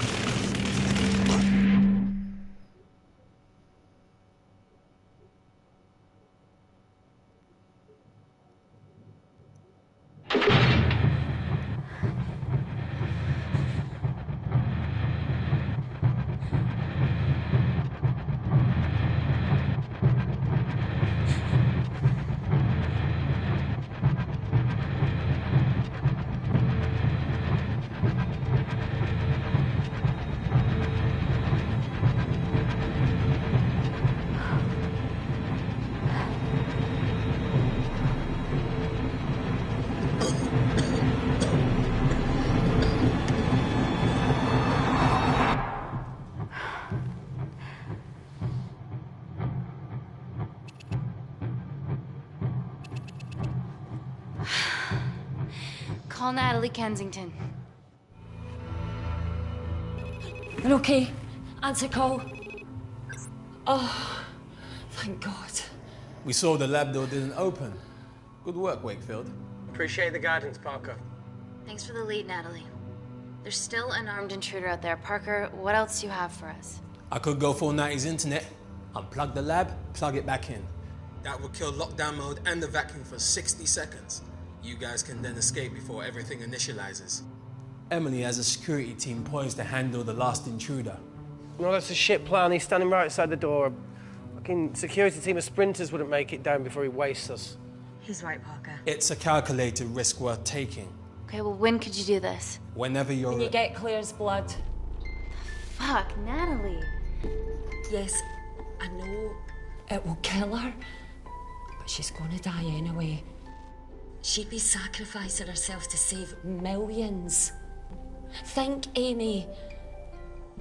Call Natalie Kensington.
You're okay? Answer call. Oh, thank God.
We saw the lab door didn't open. Good work, Wakefield.
Appreciate the guidance, Parker.
Thanks for the lead, Natalie. There's still an armed intruder out there. Parker, what else do you have for us?
I could go full 90s internet, unplug the lab, plug it back in. That would kill lockdown mode and the vacuum for 60 seconds. You guys can then escape before everything initializes. Emily has a security team poised to handle the last intruder.
No, that's a shit plan. He's standing right outside the door. A fucking security team of sprinters wouldn't make it down before he wastes us.
He's right, Parker.
It's a calculated risk worth taking.
Okay, well, when could you do this?
Whenever you're...
When you get Claire's blood.
Fuck, Natalie.
Yes, I know it will kill her, but she's gonna die anyway. She'd be sacrificing herself to save millions. Think, Amy.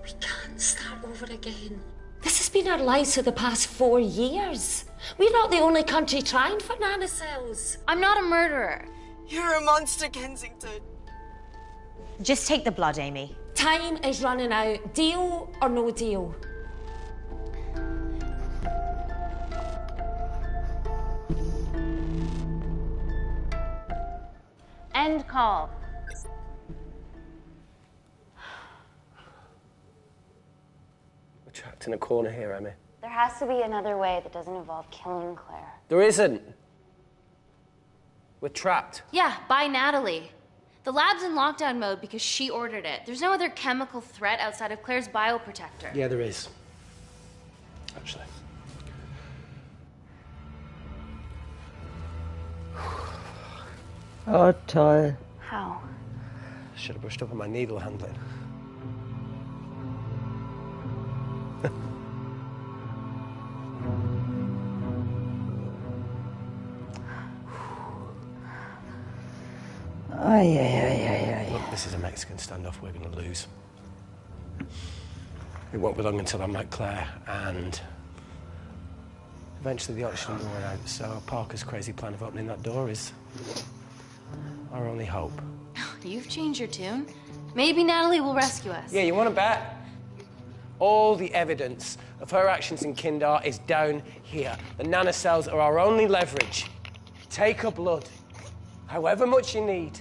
We can't start over again. This has been our lives for the past 4 years. We're not the only country trying for nanocells.
I'm not a murderer.
You're a monster, Kensington.
Just take the blood, Amy.
Time is running out. Deal or no deal?
End call.
We're trapped in a corner here, Emmy.
There has to be another way that doesn't involve killing Claire.
There isn't. We're trapped.
Yeah, by Natalie. The lab's in lockdown mode because she ordered it. There's no other chemical threat outside of Claire's bioprotector.
Yeah, there is. Actually.
Oh, toll.
How?
Should have brushed up on my needle handling.
Ay, ay, ay, ay, ay.
Look, this is a Mexican standoff we're going to lose. It won't be long until I met Claire, and eventually the auction will run out, so Parker's crazy plan of opening that door is our only hope.
You've changed your tune. Maybe Natalie will rescue us.
Yeah, you want to bet? All the evidence of her actions in Kindar is down here. The nanocells are our only leverage. Take her blood, however much you need.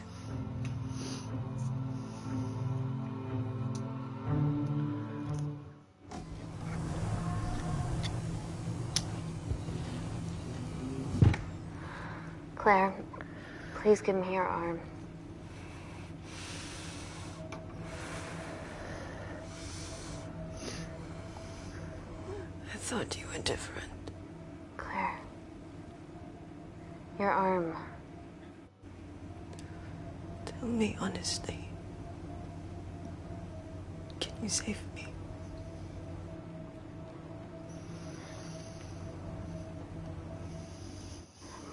Claire, please give me your arm.
I thought you were different.
Claire. Your arm.
Tell me honestly. Can you save me?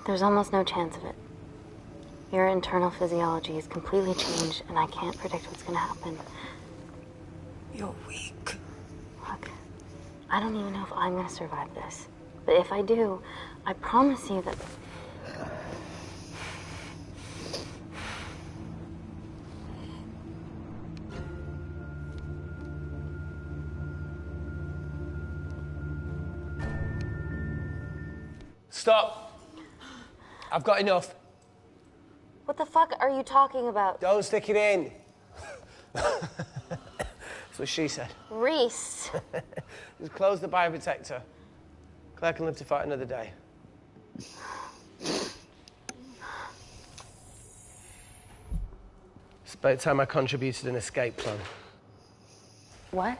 There's almost no chance of it. Your internal physiology is completely changed, and I can't predict what's gonna happen.
You're weak.
Look, I don't even know if I'm gonna survive this. But if I do, I promise you that...
Stop! I've got enough.
What the fuck are you talking about?
Don't stick it in. That's what she said.
Reese.
Just close the bioprotector. Claire can live to fight another day. It's about time I contributed an escape plan.
What?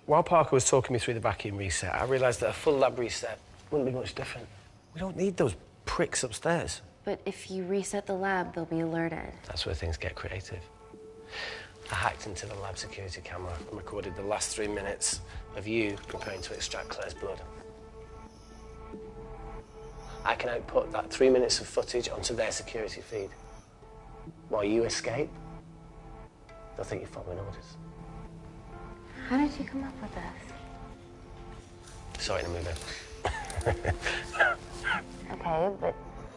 While Parker was talking me through the vacuum reset, I realised that a full lab reset wouldn't be much different. We don't need those pricks upstairs.
But if you reset the lab, they'll be alerted.
That's where things get creative. I hacked into the lab security camera and recorded the last 3 minutes of you preparing to extract Claire's blood. I can output that 3 minutes of footage onto their security feed. While you escape, they'll think you're following orders.
How did you come up with this?
Saw it in a movie.
Okay, but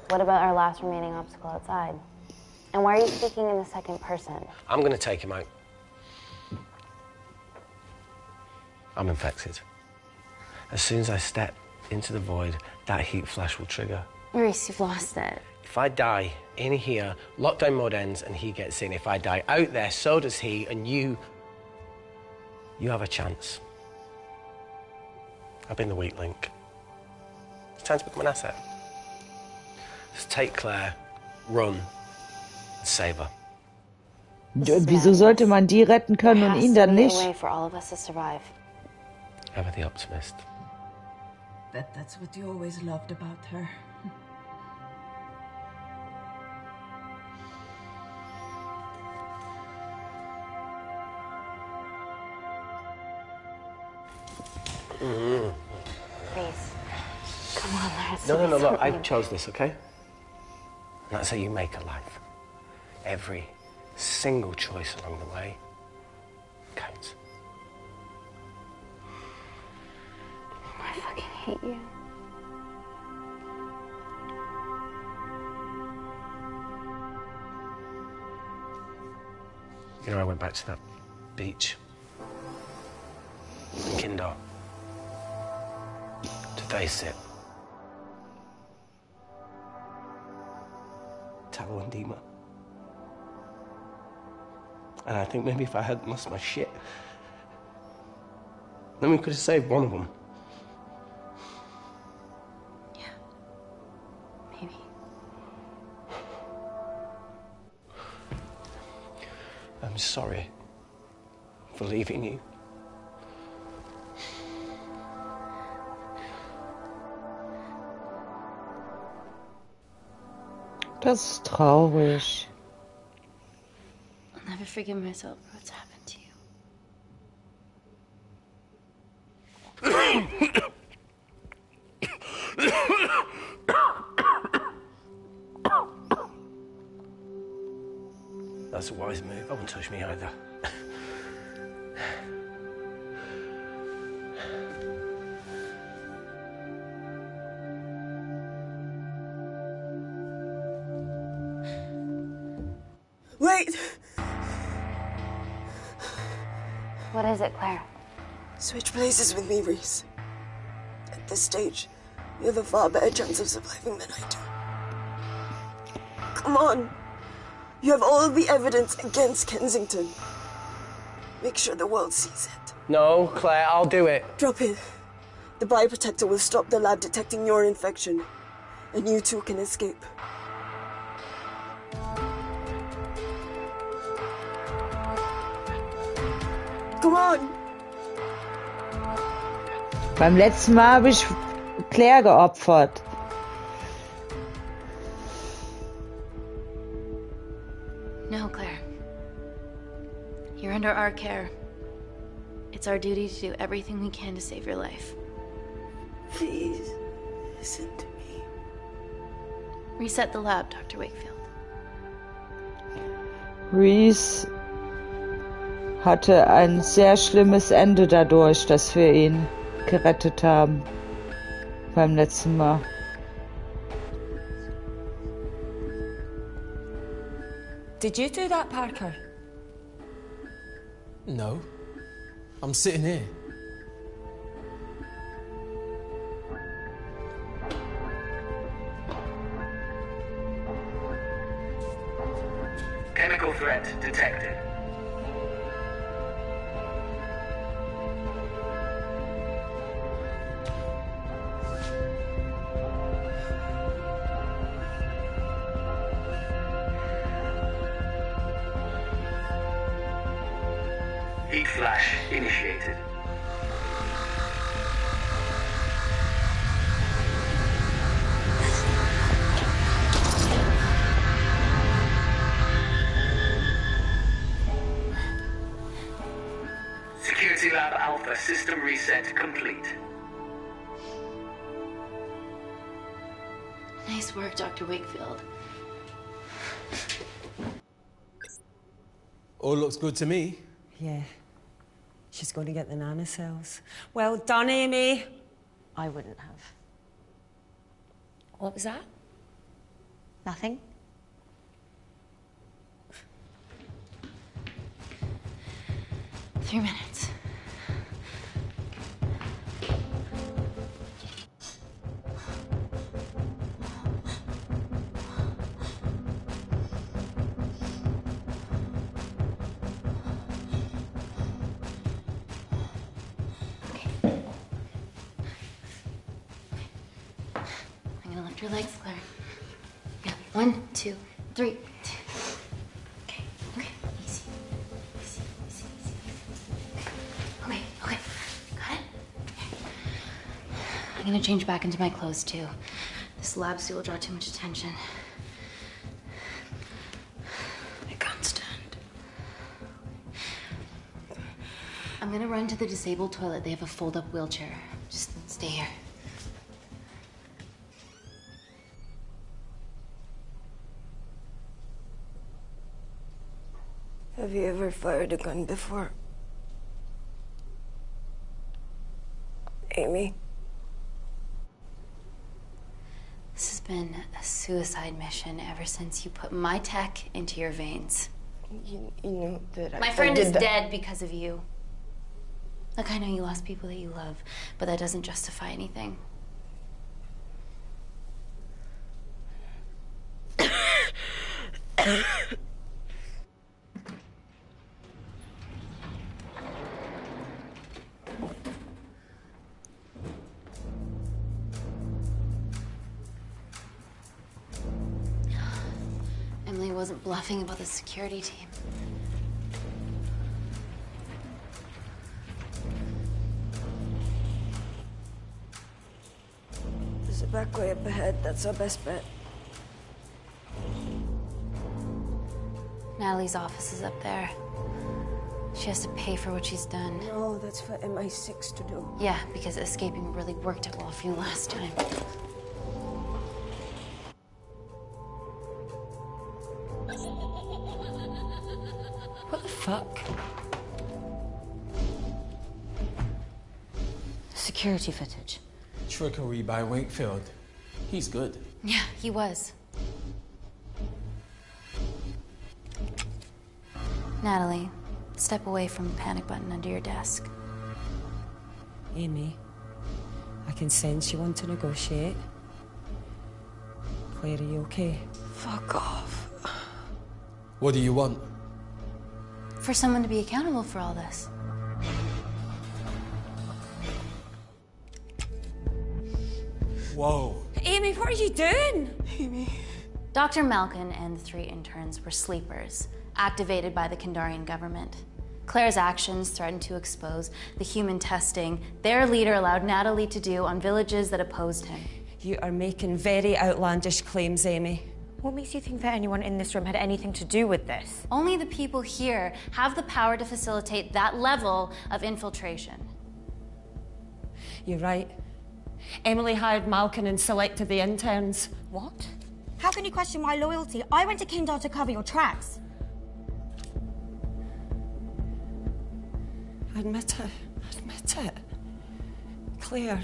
what about our last remaining obstacle outside? And why are you speaking in the second person?
I'm going to take him out. I'm infected. As soon as I step into the void, that heat flash will trigger.
Maurice, you've lost it.
If I die in here, lockdown mode ends and he gets in. If I die out there, so does he, and you have a chance. I've been the weak link. It's time to become an asset. Just take Claire, run, and save her.
Wieso sollte man die retten können und ihn dann nicht?
For all of us to survive.
Ever the optimist.
That's what you always loved about her.
Please. Come on, let's
No, look, I chose this, okay? And that's how you make a life. Every single choice along the way counts.
I fucking hate you.
You know, I went back to that beach in Kindar to face it. Talo and Dima. And I think maybe if I hadn't lost my shit, then we could have saved one of them.
Yeah. Maybe.
I'm sorry for leaving you.
Das ist traurig.
I'll never forgive myself for what's happened to you.
That's a wise move. I won't touch me either.
Wait!
What is it, Claire?
Switch places with me, Reese. At this stage, you have a far better chance of surviving than I do. Come on. You have all the evidence against Kensington. Make sure the world sees it.
No, Claire, I'll do it.
Drop it. The bioprotector will stop the lab detecting your infection, and you two can escape. Come on!
Beim letzten Mal habe ich Claire geopfert.
No, Claire. You're under our care. It's our duty to do everything we can to save your life.
Please, listen to me.
Reset the lab, Dr. Wakefield.
Reese hatte ein sehr schlimmes Ende dadurch, dass wir ihn gerettet haben. Beim letzten Mal.
Did you do that, Parker?
No. I'm sitting here.
Chemical threat detected. Heat flash initiated. Security Lab Alpha system reset complete.
Nice work, Dr. Wakefield.
All looks good to me.
Yeah. She's going to get the nanocells. Well done, Amy.
I wouldn't have.
What was that?
Nothing.
3 minutes. I'm gonna lift your legs, Claire. Yeah, 1, 2, 3. Okay, easy. Okay, got it? I'm gonna change back into my clothes too. This lab suit will draw too much attention. I can't stand. I'm gonna run to the disabled toilet. They have a fold-up wheelchair. Just stay here.
Have you ever fired a gun before? Amy?
This has been a suicide mission ever since you put my tech into your veins.
You know that
My friend is dead because of you. Look, I know you lost people that you love, but that doesn't justify anything. Emily wasn't bluffing about the security team.
There's a back way up ahead. That's our best bet.
Natalie's office is up there. She has to pay for what she's done.
No, that's for MI6 to do.
Yeah, because escaping really worked out well for you last time.
What the fuck?
Security footage.
Trickery by Wakefield. He's good.
Yeah, he was. Natalie, step away from the panic button under your desk.
Amy, I can sense you want to negotiate. Claire, are you okay?
Fuck off.
What do you want?
For someone to be accountable for all this.
Whoa.
Amy, what are you doing?
Amy.
Dr. Malkin and the 3 interns were sleepers, activated by the Kandarian government. Claire's actions threatened to expose the human testing their leader allowed Natalie to do on villages that opposed him.
You are making very outlandish claims, Amy.
What makes you think that anyone in this room had anything to do with this?
Only the people here have the power to facilitate that level of infiltration.
You're right. Emily hired Malkin and selected the interns.
What? How can you question my loyalty? I went to Kindar to cover your tracks.
Admit it. Admit it. Claire,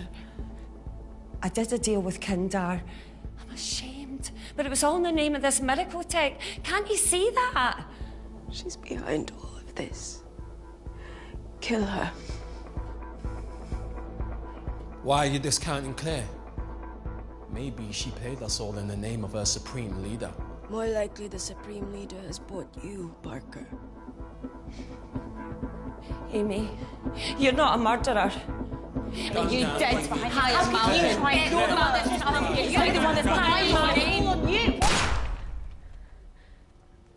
I did a deal with Kindar. I'm ashamed, but it was all in the name of this miracle tech. Can't you see that?
She's behind all of this. Kill her.
Why are you discounting Claire? Maybe she paid us all in the name of her supreme leader.
More likely the Supreme Leader has bought you, Parker.
Amy, you're not a murderer.
Guns
You
down.
did hire Malkin.
You're the one that's telling you. You're the one that's behind you.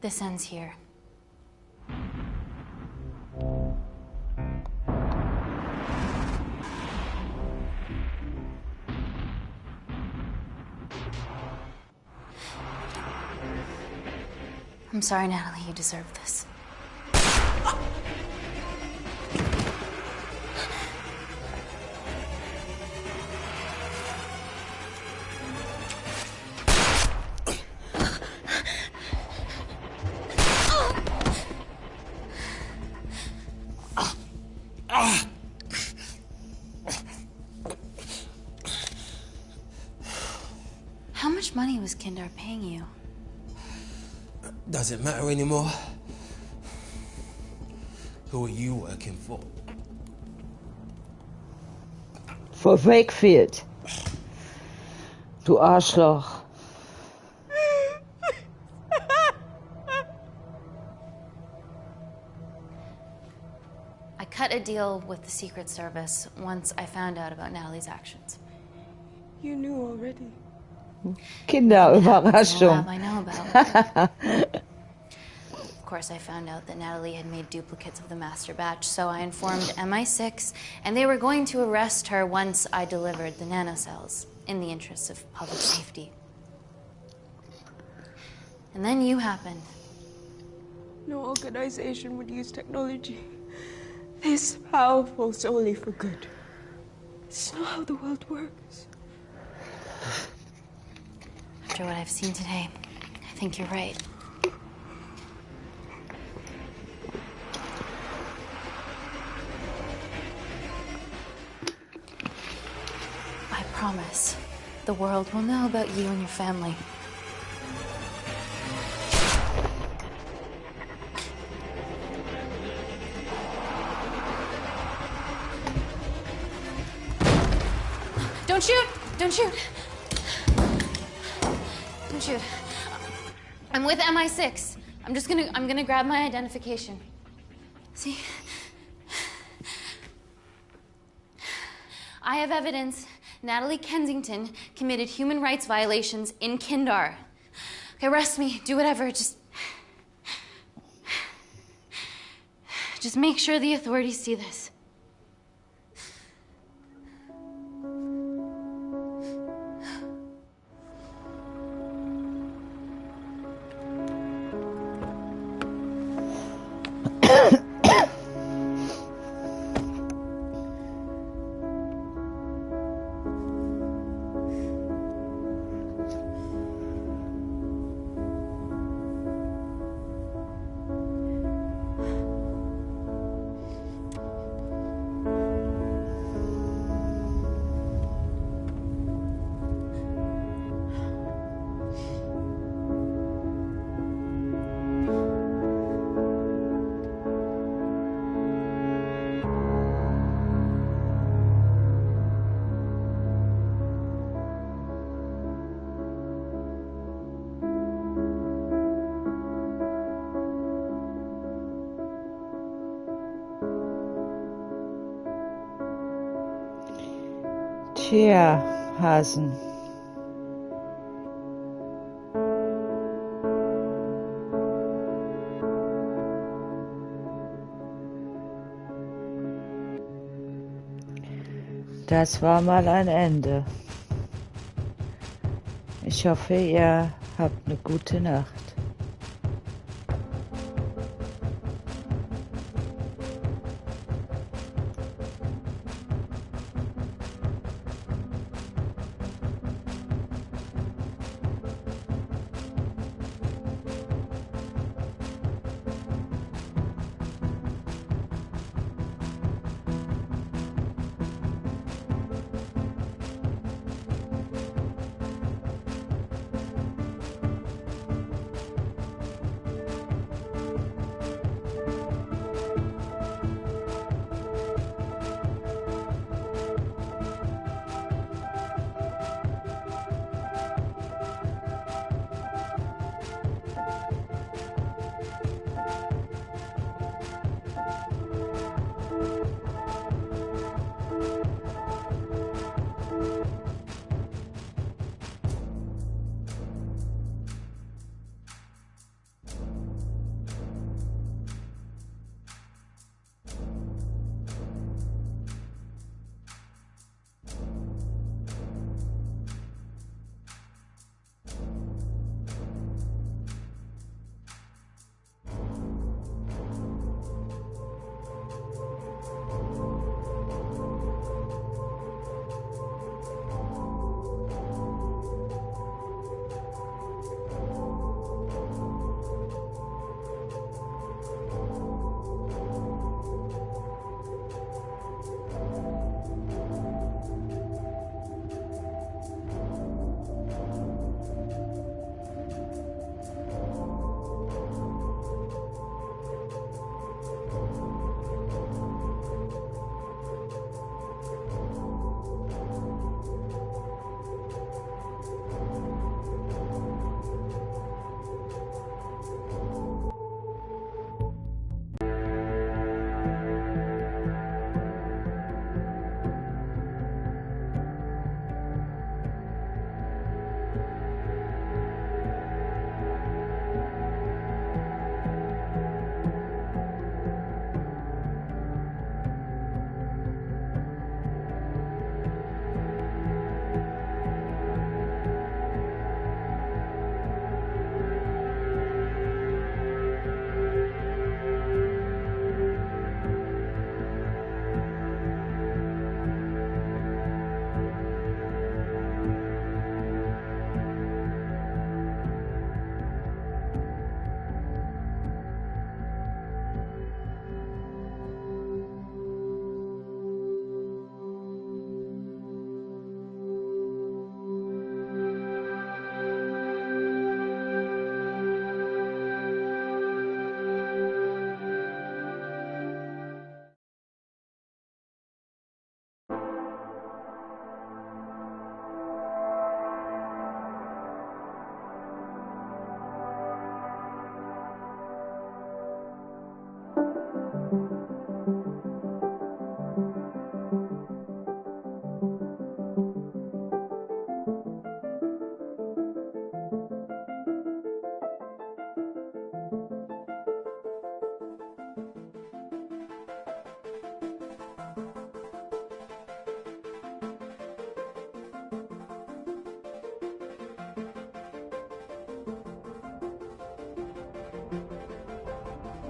This ends here. I'm sorry, Natalie, you deserve this. How much money was Kindar paying you?
Does it matter anymore? Who are you working for?
For Wakefield. Du Arschloch.
I cut a deal with the Secret Service once I found out about Natalie's actions.
You knew already.
Kinderüberraschung.
I know about. Of course, I found out that Natalie had made duplicates of the master batch, so I informed MI6, and they were going to arrest her once I delivered the nanocells, in the interests of public safety. And then you happened.
No organization would use technology this powerful solely for good. It's not how the world works.
After what I've seen today, I think you're right. I promise, the world will know about you and your family. Don't shoot! Don't shoot! Don't shoot. I'm with MI6. I'm gonna grab my identification. See? I have evidence Natalie Kensington committed human rights violations in Kindar. Okay, arrest me, do whatever, just make sure the authorities see this.
Tja, Hasen. Das war mal ein Ende. Ich hoffe, ihr habt eine gute Nacht.